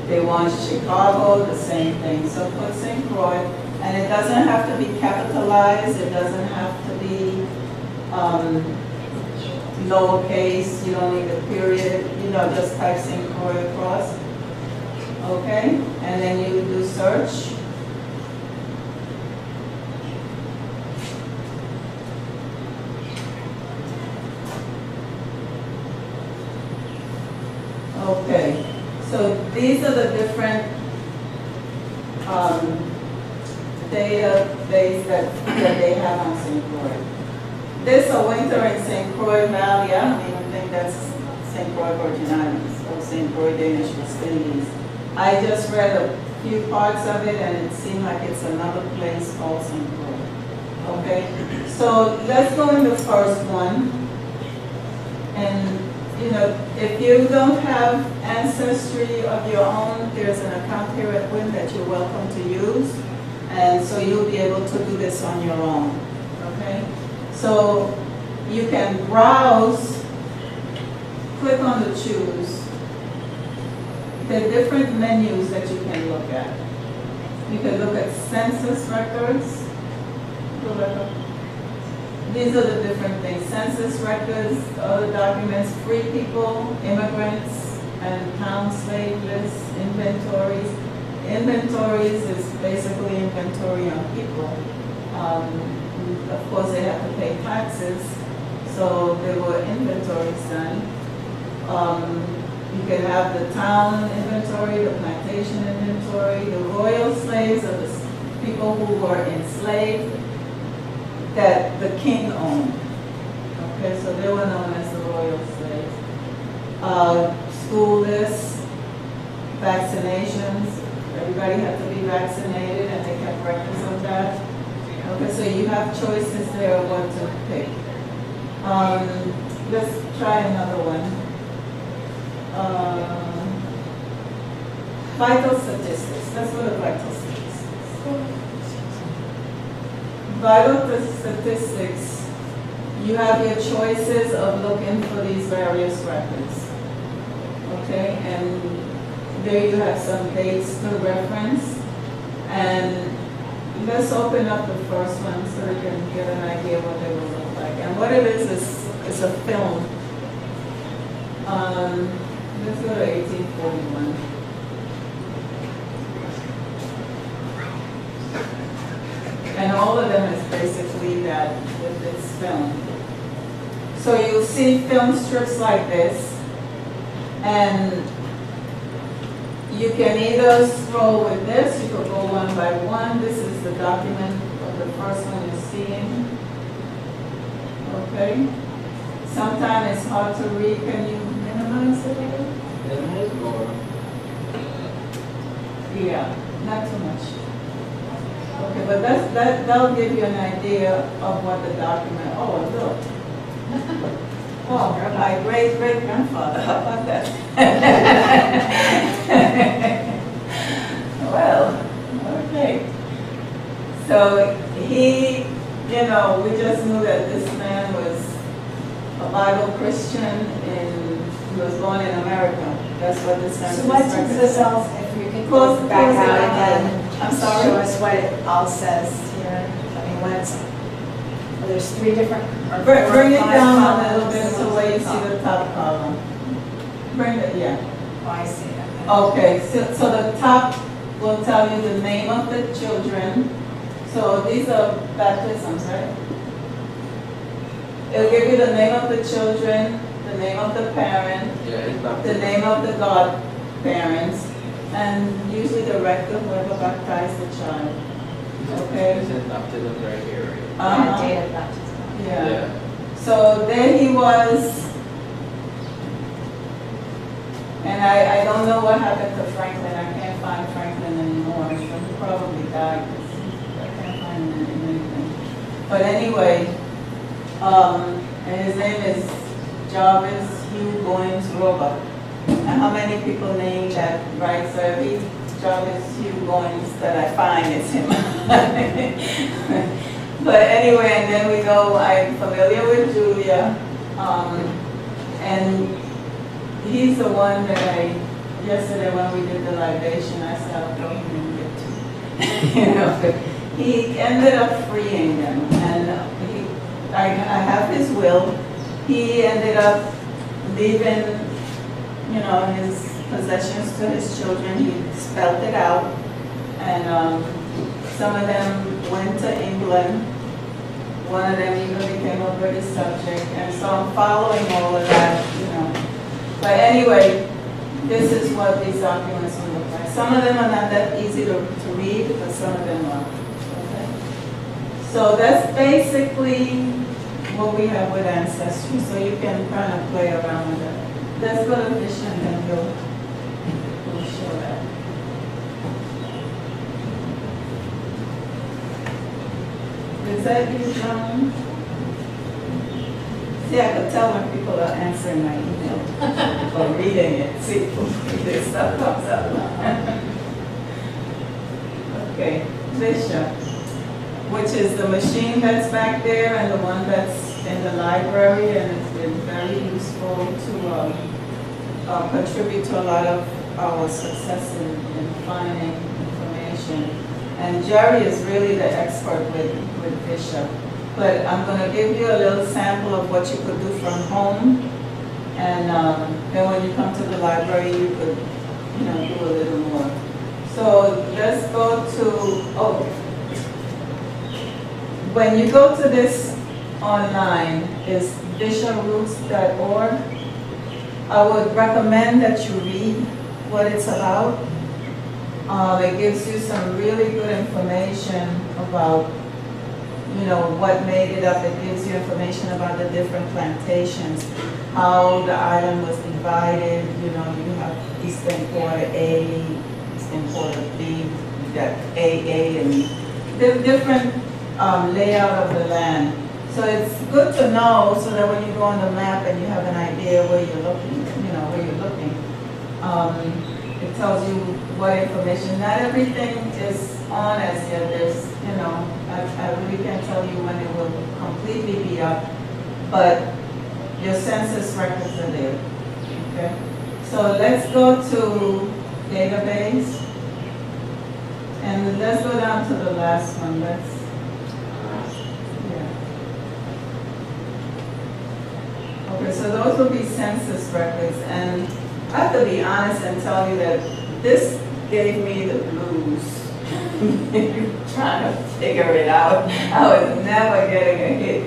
They want Chicago, the same thing. So put St. Croix, and it doesn't have to be capitalized, it doesn't have to be lowercase, you don't need a period, you know, just type St. Croix across. Okay, and then you do search. Okay, so these are the different database that they have on St. Croix. This a winter in St. Croix Valley. I don't even think that's St. Croix Virgin Islands or St. Croix Danish West Indies. I just read a few parts of it and it seemed like it's another place called St. Croix. Okay, so let's go in the first one. And you know, if you don't have ancestry of your own, there's an account here at WIM that you're welcome to use. And so you'll be able to do this on your own, okay? So you can browse, click on the choose. There are different menus that you can look at. You can look at census records. These are the different things. Census records, other documents, free people, immigrants, and town slave lists, inventories. Inventories is basically inventory on people. Of course, they have to pay taxes, so there were inventories done. You can have the town inventory, the plantation inventory, the royal slaves are the people who were enslaved that the king owned. Okay, so they were known as the royal slaves. School lists, vaccinations. Everybody had to be vaccinated and they kept records of that. Okay, so you have choices there of what to pick. Let's try another one. vital statistics. Let's go to vital statistics. Vital statistics, you have your choices of looking for these various records. Okay, and there you have some dates to reference. And let's open up the first one so we can get an idea what they will look like. And what it is a film. Let's go to 1841. And all of them is basically that with this film. So you'll see film strips like this, and you can either scroll with this, you could go one by one. This is the document of the first one you're seeing. Okay? Sometimes it's hard to read. Can you minimize it again? Yeah, not too much. Okay, but that'll give you an idea of what the document, oh, look. Oh, my great-great-grandfather, how about that? Well, okay. So he, you know, we just knew that this man was a Bible Christian and he was born in America. That's what this census So what does this all, if you could close Close back it out out. again? I'm sorry? Show us what it all says here. I mean, what's, well, there's three different, or Bring it five down a columns. little bit so where you see the top column. Bring it, yeah. Oh, I see it. Okay, so the top will tell you the name of the children. So these are baptisms, right? It'll give you the name of the children, the name of the parent, Yeah, it's not. the name of the godparents, and usually the rector whoever baptized the child. Okay? It's in baptism right here, right? Yeah, date of baptism. Yeah. So there he was, and I don't know what happened to Franklin. I can't find Franklin anymore. So he probably died. 'Cause I can't find him in anything. But anyway, and his name is Jarvis Hugh Goins Roebuck. And how many people name that, right? So every Jarvis Hugh Goins that I find is him. But anyway, and then we know I'm familiar with Julia, and he's the one that yesterday when we did the libation, I said, I'll go him and get to. You know, but he ended up freeing them, and I have his will. He ended up leaving, you know, his possessions to his children. He spelled it out, and some of them went to England. One of them even became a British subject, and so I'm following all of that, you know. But anyway, this is what these documents will look like. Some of them are not that easy to read, but some of them are. Okay? So that's basically what we have with Ancestry, so you can kind of play around with it. Let's go to Vision and then we'll show that. Is that you, John? See, I could tell when people are answering my email or reading it. See, this stuff comes up. Okay, Bishop, which is the machine that's back there and the one that's in the library, and it's been very useful to contribute to a lot of our success in finding information. And Jerry is really the expert with Bishop. But I'm going to give you a little sample of what you could do from home. And then when you come to the library, you could, you know, do a little more. So let's go to, when you go to this online, is bishoproots.org. I would recommend that you read what it's about. It gives you some really good information about, you know, what made it up. It gives you information about the different plantations, how the island was divided. You know, you have Eastern Quarter A, Eastern Quarter B, you got AA, and the different layout of the land. So it's good to know so that when you go on the map and you have an idea where you're looking, you know, where you're looking. It tells you what information, not everything is on as yet, there's, you know, I really can't tell you when it will completely be up, but your census records are there, okay? So let's go to database, and let's go down to the last one, yeah. Okay, so those will be census records, and I have to be honest and tell you that this gave me the blues. Trying to figure it out. I was never getting a hit.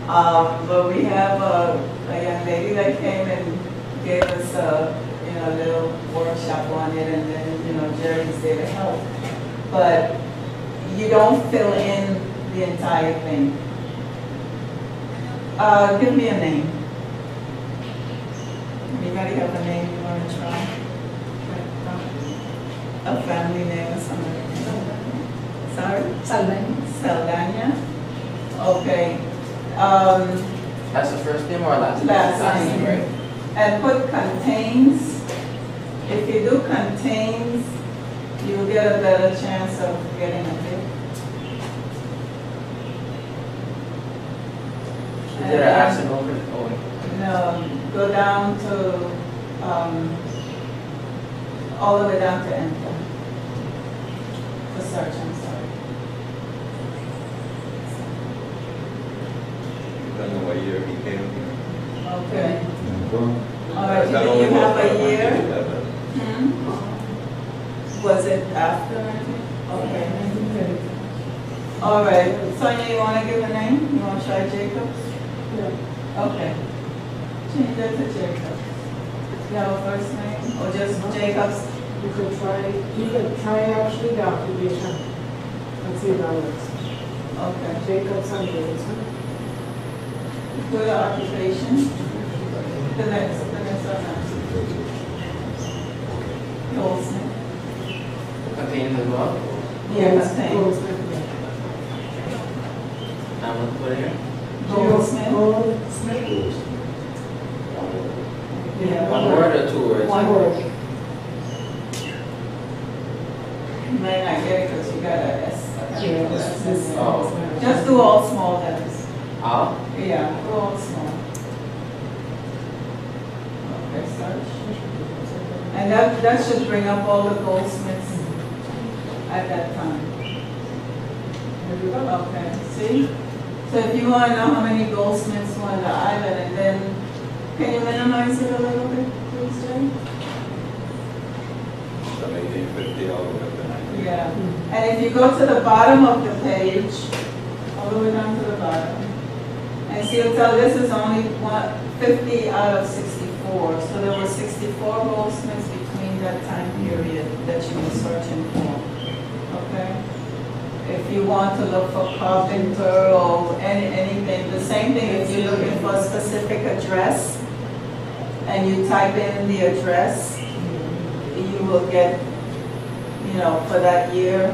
But we have a young lady that came and gave us a little workshop on it, and then Jerry's there to help. But you don't fill in the entire thing. Give me a name. Anybody have a name you want to try? A family name or something? Sorry? Saldana. Saldana? Okay. That's the first name or last name? Last name. Right? And put contains. If you do contains, you'll get a better chance of getting a hit. Is there an accent over it? Oh, No, go down to, all the way down to enter. For search, I'm sorry. You don't know what year he came here. Okay. Mm-hmm. All right, That do only you have was a year? 11. Was it after? Okay. All right, Sonia, you want to give a name? You want to try Jacobs? Yeah. Okay. Change that to Jacobs. You have a first name, or just Jacobs? You could try actually the occupation and see if that works. Okay. Jacobs and Davidson. Go to occupation. The next one. Goldsmith. contains as well? Yes, thank you. Goldsmith. I'm gonna put it here. Goldsmith. Goldsmith. Yeah. One word or two words? One word. You may not get it because you got a S. Yeah, this. Oh. Just do all small letters. All? Yeah, do all small. Okay, search. And that should bring up all the goldsmiths at that time. Okay, see? So if you want to know how many goldsmiths were on the island, and then, can you minimize it a little bit, please, Jay? From 1850 all the way up to 19. Yeah. And if you go to the bottom of the page, all the way down to the bottom, and see, it'll tell this is only 50 out of 64. So there were 64 goldsmiths between that time period that you were searching for. Okay? If you want to look for carpenter or anything, the same thing if you're looking for a specific address and you type in the address, you will get, for that year,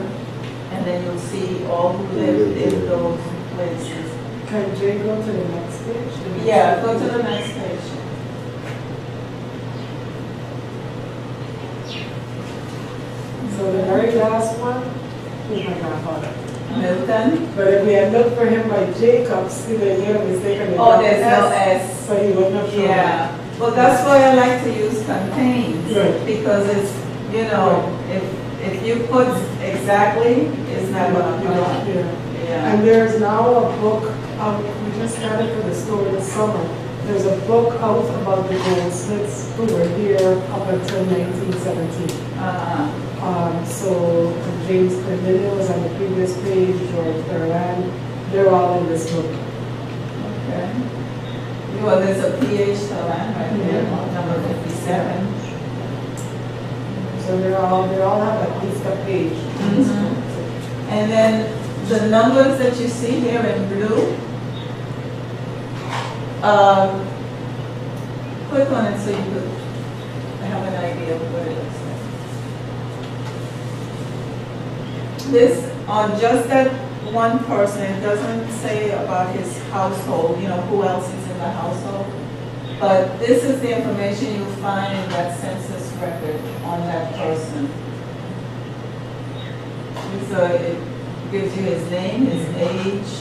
and then you'll see all who lived in those places. Can Jay go to the next page? Yeah, go to the next page. So the very last one is my grandfather. Milton? But if we had looked for him by Jacobs, see the year mistaken. Oh, there's no S. So he wouldn't have shown up. Yeah. Well, that's why I like to use contains. Right. Because it's, if you put exactly, it's not going to come up. Yeah. Yeah. And there's now a book, we just got it for the store this summer. There's a book out about the goldsmiths who were here up until 1917. So James Clendenin was on the previous page, George Berland, they're all in this book. Okay. Well, there's a PH to land right there, number 57. So they all have at least a page. And then the numbers that you see here in blue, click on it so you could have an idea of what it looks like. This, on just that one person, it doesn't say about his household, who else is in the household. But this is the information you'll find in that census record on that person. So it gives you his name, his age,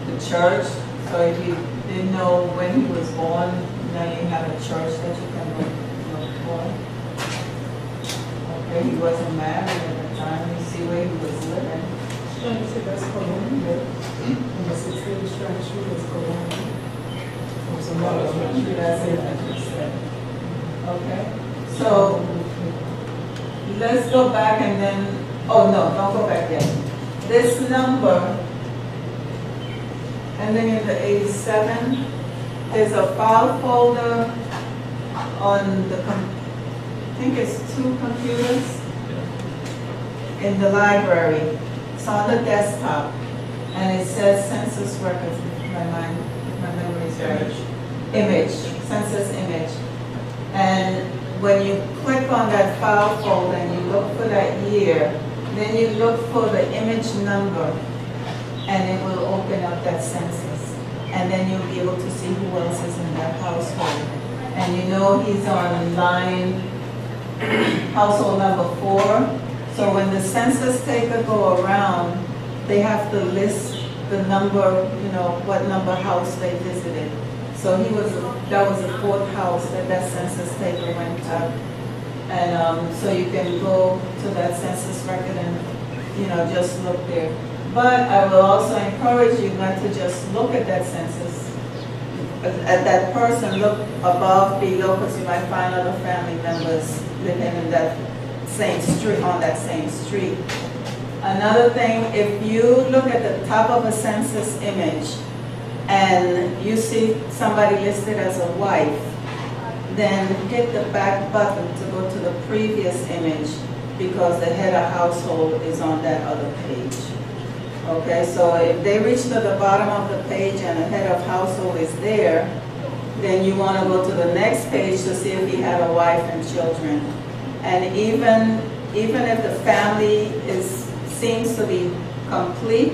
the church. So if you didn't know when he was born, now you have a church that you can look for. Okay, he wasn't married at the time. You see where he was living. Trying to say that's Colombia. On the 16th Strand Street is Colombia. That's it, I just said. Okay, so let's go back and then, oh no, don't go back yet. This number, ending in the 87, there's a file folder on the, I think it's 2 computers in the library. It's on the desktop, and it says census records, if my memory is right. Image, census image. And when you click on that file folder and you look for that year, then you look for the image number, and it will open up that census. And then you'll be able to see who else is in that household. And you know he's on line household number 4. So when the census taker go around, they have to list the number, you know, what number house they visited. So that was the 4th house that census taker went to. And so you can go to that census record and, you know, just look there. But I will also encourage you not to just look at that census, at that person, look above, below, because you might find other family members living in that same street, on that same street. Another thing, if you look at the top of a census image and you see somebody listed as a wife, then hit the back button to go to the previous image, because the head of household is on that other page. Okay, so if they reach to the bottom of the page and the head of household is there, then you want to go to the next page to see if he had a wife and children. And even if the family seems to be complete,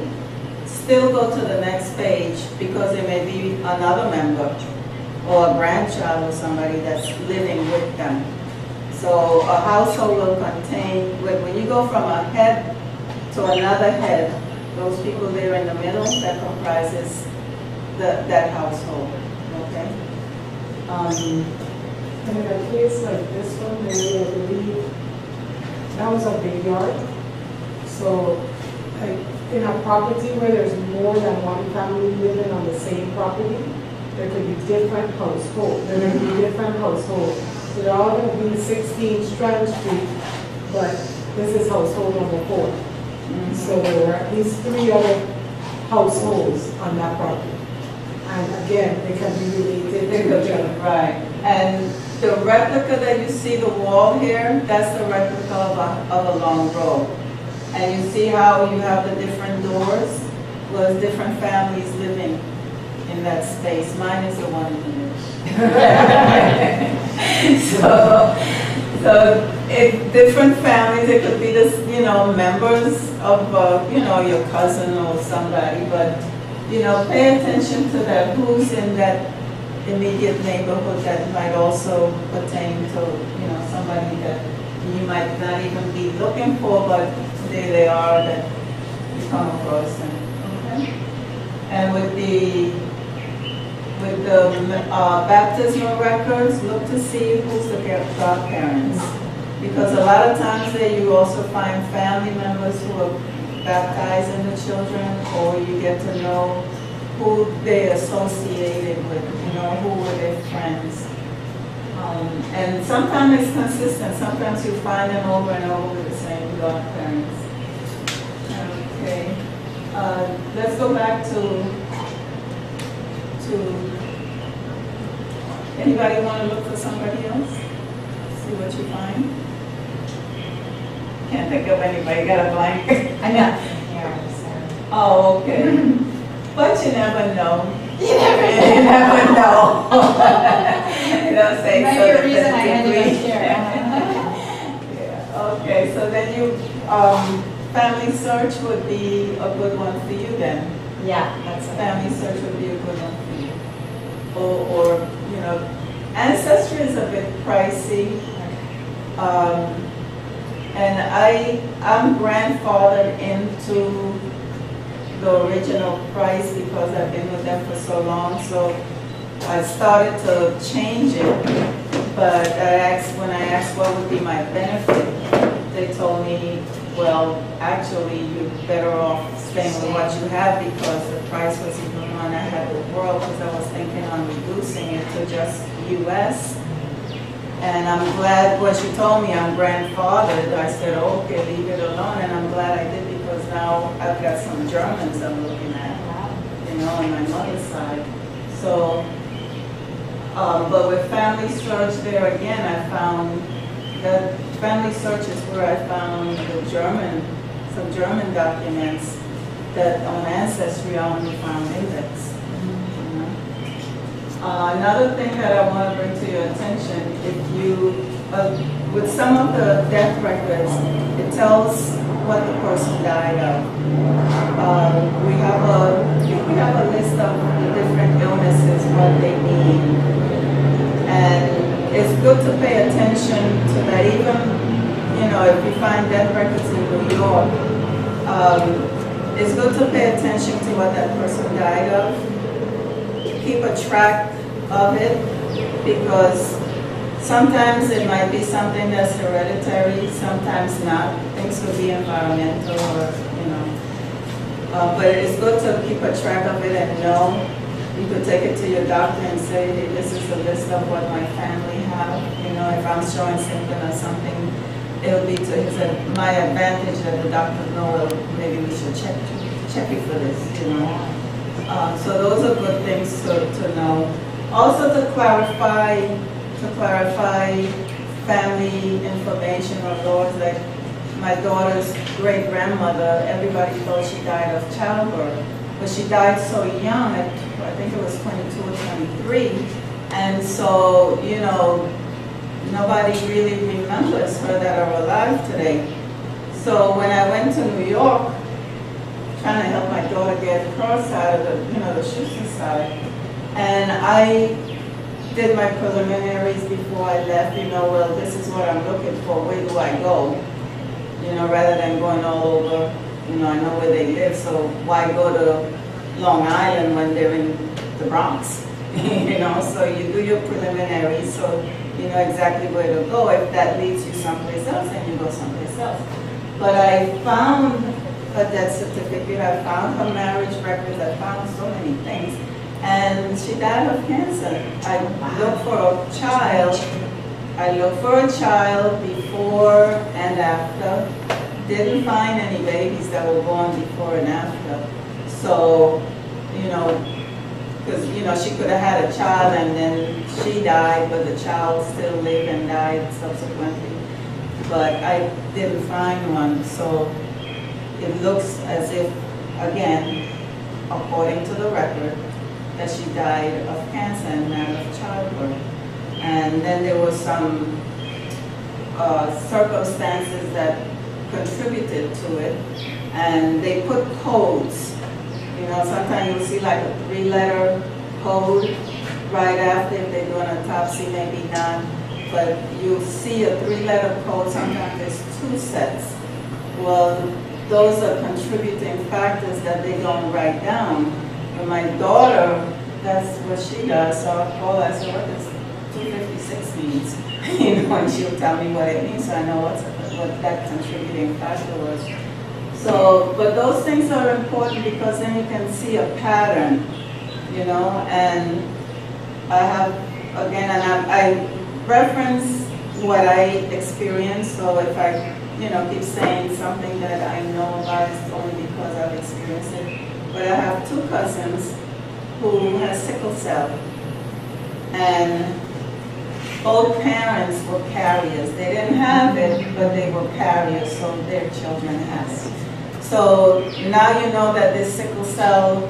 still go to the next page, because there may be another member or a grandchild or somebody that's living with them. So a household will contain, when you go from a head to another head, those people there in the middle, that comprises that household, okay? And in a case like this one, Mary, I believe that was a big yard. So like in a property where there's more than one family living on the same property, there could be different households. There may be different households. So they're all going to be 16 Strand Street, but this is household number 4. So there were at least 3 other households on that property. And again, they can be related to each other. Right. And the replica that you see, the wall here, that's the replica of a long row. And you see how you have the different doors? Well, there's different families living in that space. Mine is the one in the middle. So if different families, it could be this, you know, members of, you know, your cousin or somebody, but, you know, pay attention to that, who's in that immediate neighborhood that might also pertain to, you know, somebody that you might not even be looking for, but there they are that you come across them. Okay? And with the baptismal records, look to see who's the godparents. Because a lot of times there you also find family members who are baptizing the children, or you get to know who they associated with, you know, who were their friends. And sometimes it's consistent. Sometimes you find them over and over with the same godparents. Okay. Let's go back to anybody want to look for somebody else? See what you find? Can't think of anybody, got a blank? I got yeah, Oh, okay. But you never know. You never know. You don't say might so be a reason I had to go definitively. here. Yeah. Okay, so then you, family search would be a good one for you then. Yeah, that's it. Family search would be a good one for you. Or you know, Ancestry is a bit pricey. And I'm grandfathered into the original price because I've been with them for so long. So I started to change it, but when I asked what would be my benefit, they told me, well, actually, you're better off staying with what you have because the price was even one I had with World, because I was thinking on reducing it to just U.S. And I'm glad what you told me, I'm grandfathered. I said, okay, leave it alone, and I'm glad I did because now I've got some Germans I'm looking at, you know, on my mother's side. So, but with Family Search there again, I found that Family Search is where I found some German documents that on Ancestry I only found index. Another thing that I want to bring to your attention, if you, with some of the death records, it tells what the person died of. We have a list of the different illnesses, what they mean. And it's good to pay attention to that. Even, you know, if you find death records in New York, it's good to pay attention to what that person died of. Keep a track of it, because sometimes it might be something that's hereditary, sometimes not. Things could be environmental or, you know. But it's good to keep a track of it and know. You could take it to your doctor and say, hey, this is a list of what my family have. You know, if I'm showing symptom or something, it'll be to my advantage that the doctor know, well, maybe we should check you for this, you know. So those are good things to know. Also to clarify family information of those, like my daughter's great-grandmother, everybody thought she died of childbirth, but she died so young, I think it was 22 or 23, and so, you know, nobody really remembers her that are alive today. So when I went to New York, trying to help my daughter get across out of the, you know, the Schuster side, and I did my preliminaries before I left, you know, well, this is what I'm looking for, where do I go? You know, rather than going all over, you know, I know where they live, so why go to Long Island when they're in the Bronx? You know, so you do your preliminaries, so you know exactly where to go. If that leads you someplace else, then you go someplace else. But I found a death certificate, I found her marriage records, I found so many things. And she died of cancer. I looked for a child. I looked for a child before and after. Didn't find any babies that were born before and after. So, you know, because, you know, she could have had a child and then she died, but the child still lived and died subsequently. But I didn't find one. So it looks as if, again, according to the record, that she died of cancer and not of childbirth. And then there were some circumstances that contributed to it, and they put codes. You know, sometimes you'll see like a 3-letter code right after if they do an autopsy, maybe not, but you'll see a 3-letter code, sometimes there's 2 sets. Well, those are contributing factors that they don't write down. But my daughter, that's what she does, so I call her, I said, what does 256 means? You know, and she'll tell me what it means, so I know what that contributing factor was. So, but those things are important because then you can see a pattern, you know, and I have, again, and I reference what I experienced, so if I, you know, keep saying something that I know about, it's only because I've experienced it. But I have 2 cousins who have sickle cell, and both parents were carriers. They didn't have it, but they were carriers, so their children had it. So now you know that this sickle cell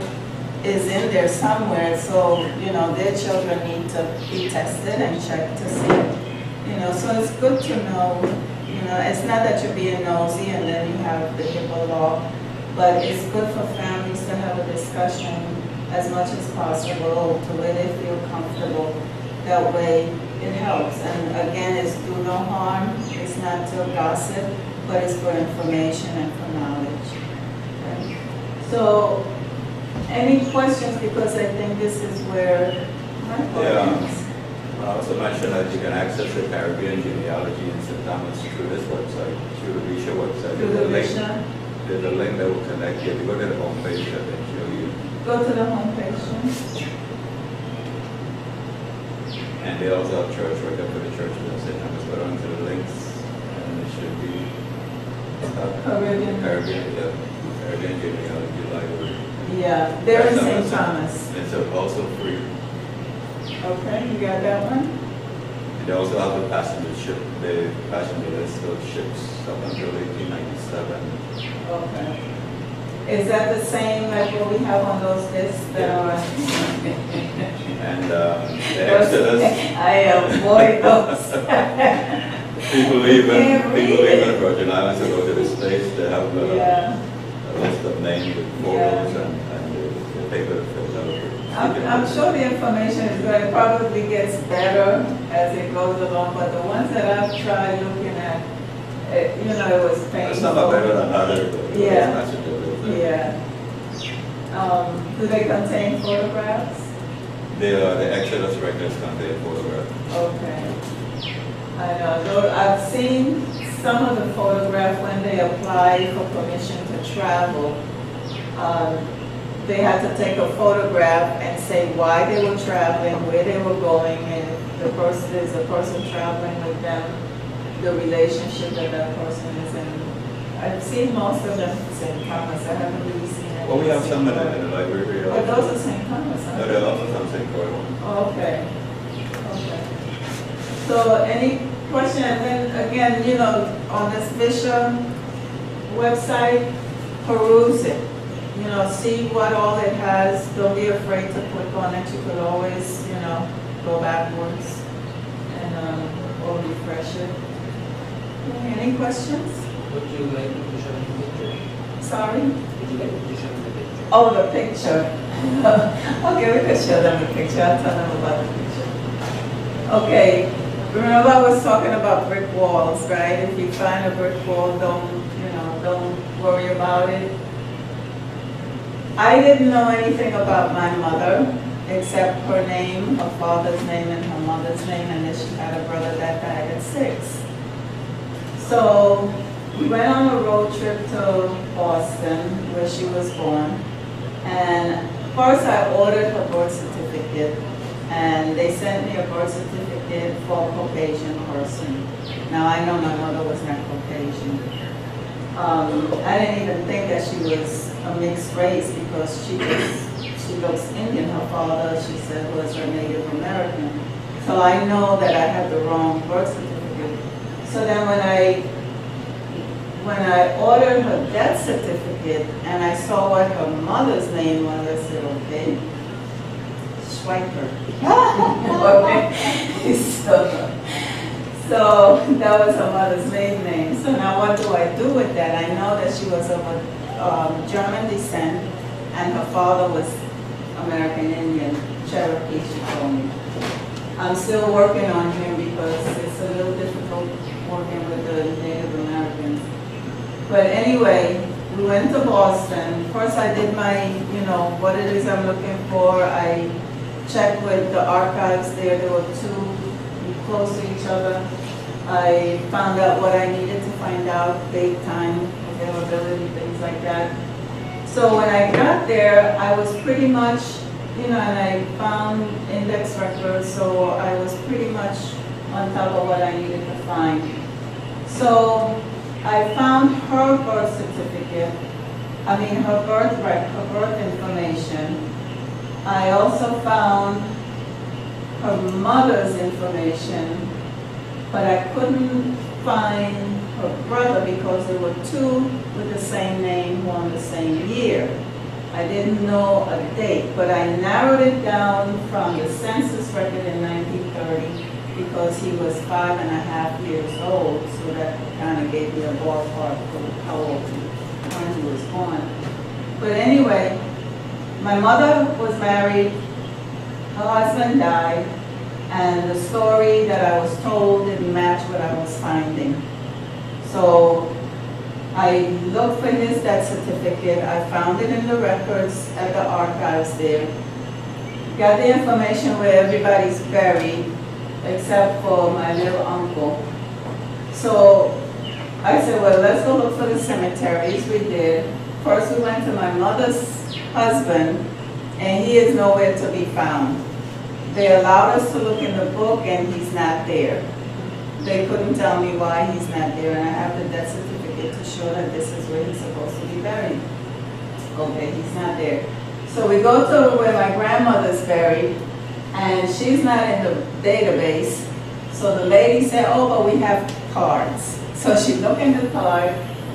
is in there somewhere, so, you know, their children need to be tested and checked to see, you know, so it's good to know, you know, it's not that you're being nosy and then you have the HIPAA law, but it's good for families to have a discussion as much as possible to where they feel comfortable That way it helps. And again, it's do no harm. It's not to gossip, but it's for information and for knowledge. Okay. So, any questions? Because I think this is where my point is. I also mentioned that you can access the Caribbean genealogy in St. Thomas through this website, through the Risha website. Through the Risha? There's a link that will connect you. If you go to the homepage, that will show you. Go to the homepage. And they also have church record for the churches in St. Thomas. Go on to the links, and it should be Caribbean. Caribbean genealogy library. Yeah, they're in That's St. Thomas. It's also free. Okay, you got that one? And they also have the passenger list of ships up until 1897. Okay. Is that the same like what we have on those lists that Yeah. are? And the Exodus. I avoid those. People even in Virgin Islands who go to the States, they have Yeah. a list of names with photos and the paper to fill out. I'm sure the information is good. It probably gets better as it goes along, but the ones that I've tried looking at, it was painful. Some are better than others, but Yeah. that's what they're Yeah. Do they contain photographs? The Exodus records contain photographs. Okay. I know. Though I've seen some of the photographs when they applied for permission to travel. They had to take a photograph and say why they were traveling, where they were going, and if there's a person traveling with them, the relationship that that person is in. I've seen most of them in St. Thomas. I haven't really seen it. Well, we have some in the library. But those are St. Thomas, huh? No, there are also some St. Croix ones. Okay. Okay. So any question? And then again, on this Visha website, peruse it. See what all it has. Don't be afraid to click on it. You could always, go backwards and or refresh it. Okay, any questions? Would you like to show me the picture? Sorry? Would you like to show me the picture? Oh, the picture. Okay, we could show them the picture. I'll tell them about the picture. Okay, remember I was talking about brick walls, right? If you find a brick wall, don't worry about it. I didn't know anything about my mother except her name, her father's name, and her mother's name, and then she had a brother that died at 6. So we went on a road trip to Boston, where she was born, and first I ordered her birth certificate, and they sent me a birth certificate for a Caucasian person. Now I know my mother was not Caucasian. I didn't even think that she was a mixed race because she looks Indian. Her father, she said, was her Native American. So I know that I had the wrong birth certificate. So then when I ordered her death certificate and I saw what her mother's name was, I said, okay, Schweiker. Okay. So that was her mother's maiden name. So now what do I do with that? I know that she was of German descent and her father was American Indian, Cherokee, she told me. I'm still working on him because it's a little difficult working with the Native Americans. But anyway, we went to Boston. First I did my, what it is I'm looking for. I checked with the archives there. There were 2 close to each other. I found out what I needed to find out, date, time, availability, things like that. So when I got there, I was pretty much, and I found index records, so I was pretty much on top of what I needed to find. So I found her birth certificate, her birth information. I also found her mother's information, but I couldn't find her brother because there were 2 with the same name, born the same year. I didn't know a date, but I narrowed it down from the census record in 1930 because he was 5.5 years old, so that kind of gave me a ballpark of how old when he was born. But anyway, my mother was married, her husband died, and the story that I was told didn't match what I was finding. So I looked for his death certificate. I found it in the records at the archives there. Got the information where everybody's buried, except for my little uncle. So I said, well, let's go look for the cemeteries. We did. First we went to my mother's husband, and he is nowhere to be found. They allowed us to look in the book, and he's not there. They couldn't tell me why he's not there, and I have the death certificate to show that this is where he's supposed to be buried. Okay, he's not there. So we go to where my grandmother's buried, and she's not in the database. So the lady said, oh, but we have cards. So she looked in the card,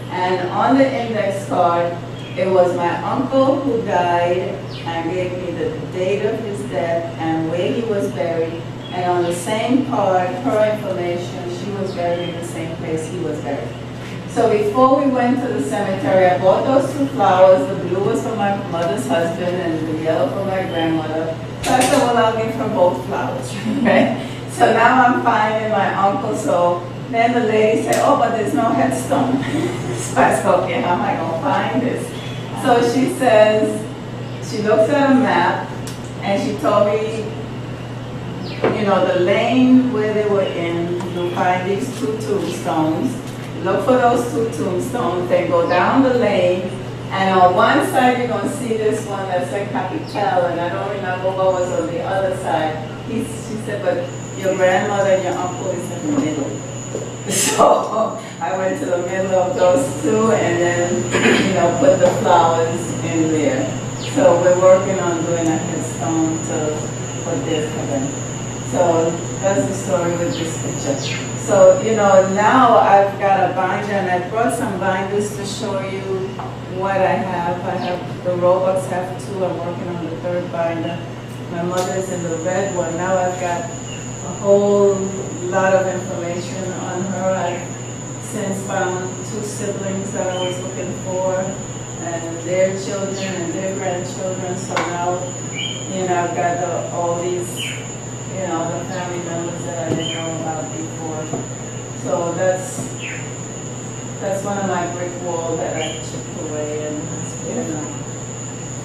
and on the index card, it was my uncle who died and gave me the date of his death and where he was buried. And on the same card, her information, she was buried in the same place he was buried. So before we went to the cemetery, I bought those two flowers. The blue was for my mother's husband and the yellow for my grandmother. So I said, well, I'll give her both flowers, right? So now I'm finding my uncle. So then the lady said, oh, but there's no headstone. So I said, okay, how am I going to find this? So she says, she looks at a map, and she told me, you know, the lane where they were in, you'll find these two tombstones. Look for those two tombstones, then go down the lane, and on one side you're going to see this one that said Capital, and I don't remember what was on the other side. She said, but your grandmother and your uncle is in the middle. So I went to the middle of those two and then, you know, put the flowers in there. So we're working on doing a headstone to put there for them. So that's the story with this picture. So, you know, now I've got a binder, and I brought some binders to show you what I have. The Roebucks have two. I'm working on the third binder. My mother's in the red one. Now I've got a whole lot of information on her. I've since found two siblings that I was looking for, and their children and their grandchildren. So now, you know, I've got all these, you know, the family members that I didn't know about before. So that's one of my brick walls that I chipped away, and you know.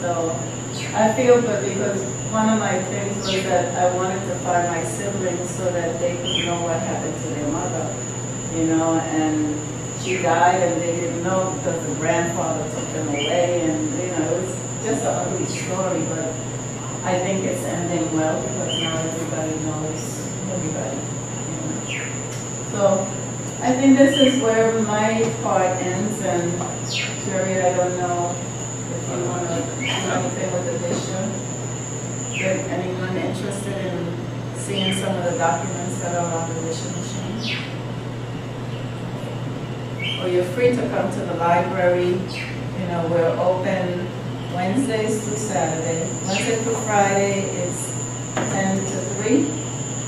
So I feel good because one of my things was that I wanted to find my siblings so that they could know what happened to their mother, you know, and she died and they didn't know because the grandfather took them away, and you know, it was just an ugly story, but I think it's ending well because now everybody knows everybody, you know. So I think this is where my part ends, and Jerry, I don't know if you want to do anything with the bishop. Is anyone interested in seeing some of the documents that are on the bishop machine? Or you're free to come to the library. You know, we're open Wednesdays through Saturday. Wednesday through Friday is 10 to 3.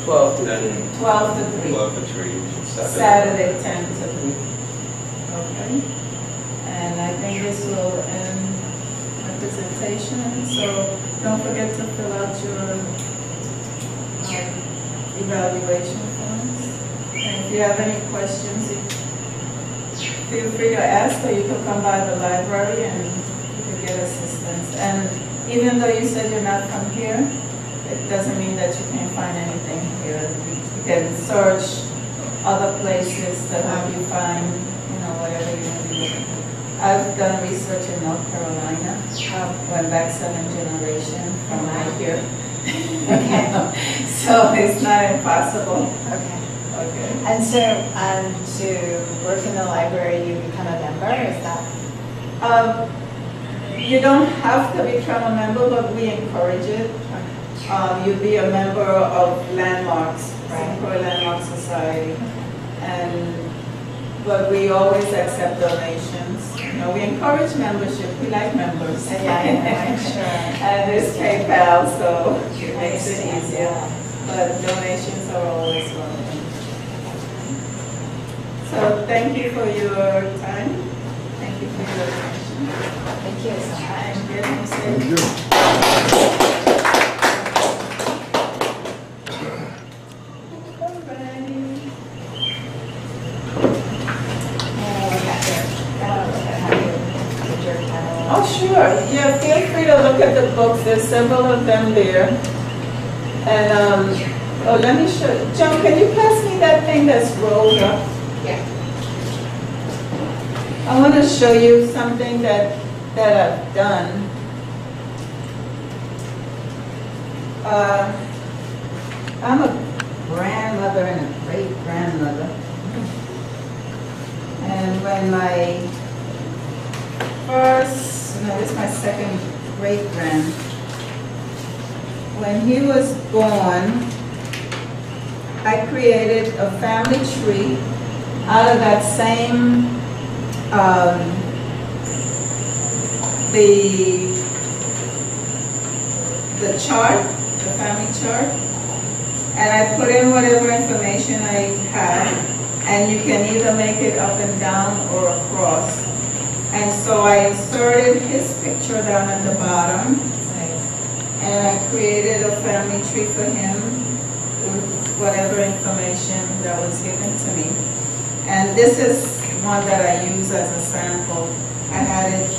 12 to 3. 12 to 3. 12 to 3. Saturday 10 to 3. Okay. And I think this will end my presentation. So don't forget to fill out your evaluation forms. And if you have any questions, feel free to ask, or you can come by the library and you can get assistance. And even though you said you're not from here, it doesn't mean that you can't find anything here. You can search other places to help you find, you know, whatever you want to do. I've done research in North Carolina. Went back 7 generations from right here. Okay. So it's not impossible. Okay. Okay. And so, to work in the library, you become a member, is that? You don't have to become a member, but we encourage it. You'd be a member of Landmarks, St. Croix Landmark Society, but we always accept donations. You know, we encourage membership. We like members. Yeah, I'm sure. And there's PayPal, so it makes it easier. But donations are always welcome. So thank you for your time. Thank you for your attention. Thank you so much. And good to see you. books. There's several of them there. And, oh, let me show you. John, can you pass me that thing that's rolled up? Yeah. I want to show you something that I've done. I'm a grandmother and a great-grandmother. And when my this is my second great-grand. When he was born, I created a family tree out of that same, the chart, the family chart, and I put in whatever information I had, and you can either make it up and down or across. And so I inserted his picture down at the bottom, and I created a family tree for him with whatever information that was given to me. And this is one that I use as a sample. I had it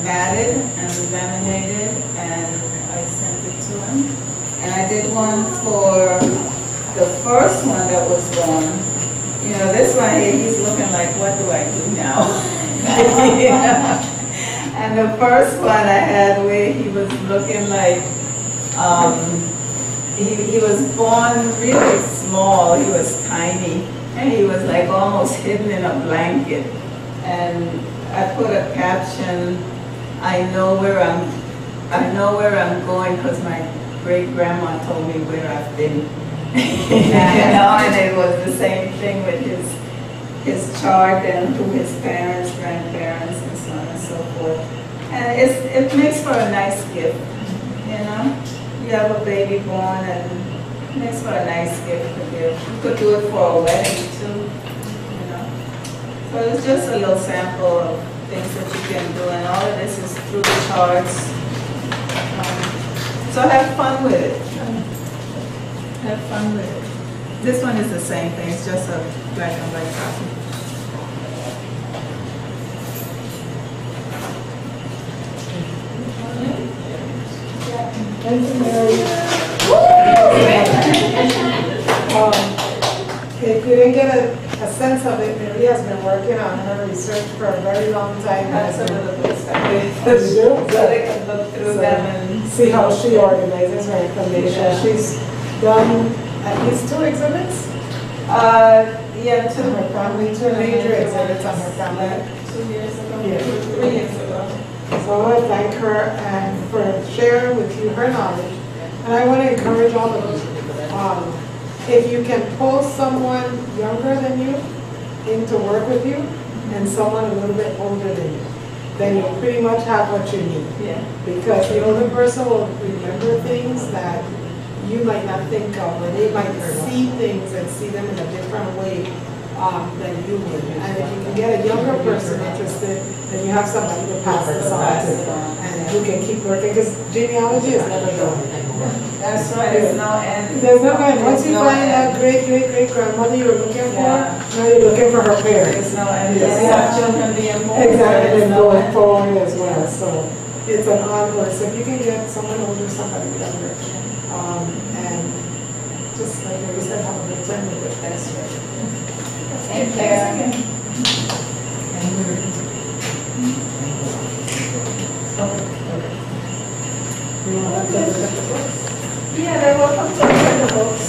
matted and laminated, and I sent it to him. And I did one for the first one that was born. You know, this one here, he's looking like, what do I do now? And the first one I had where he was looking like, he was born really small, he was tiny, and he was like almost hidden in a blanket. And I put a caption, I know where I'm going because my great-grandma told me where I've been. You know, and it was the same thing with his chart and who his parents, grandparents, and so on and so forth. And it makes for a nice gift, you know. You have a baby born, and it makes for a nice gift to give. You could do it for a wedding too, you know. So it's just a little sample of things that you can do, and all of this is through the charts. So have fun with it. Have fun with it. This one is the same thing, it's just a black and white copy. Thank you, Mary. If you didn't get a sense of it, Mary has been working on her research for a very long time. That's some of the books that So they can look through them and see how she organizes her information. Yeah. She's done at least 2 exhibits yeah, to her family, 2 major exhibits on her family. 2 years ago, Yeah. 3 years ago. So I want to thank her and for sharing with you her knowledge. And I want to encourage all of us, if you can pull someone younger than you in to work with you and someone a little bit older than you, then you'll pretty much have what you need. Yeah. Because the older person will remember things that you might not think of, or they might see things and see them in a different way than you would. And if you can get a younger person interested, then you have somebody to pass this on to, and you can keep working, because genealogy is never done. That's right, there's no end. There's no end. Once you no find that end. great-great-great-grandmother you were looking for, Yeah. now you're looking for her parents. There's no end. Yes. They have children being born. Exactly, There's and no going end. forward as well. So it's an ongoing. So if you can get someone older, somebody younger, and just like you said, have a good time with it. That's right. Thank you. You want to look at the books? Yeah, they're welcome to look at the books.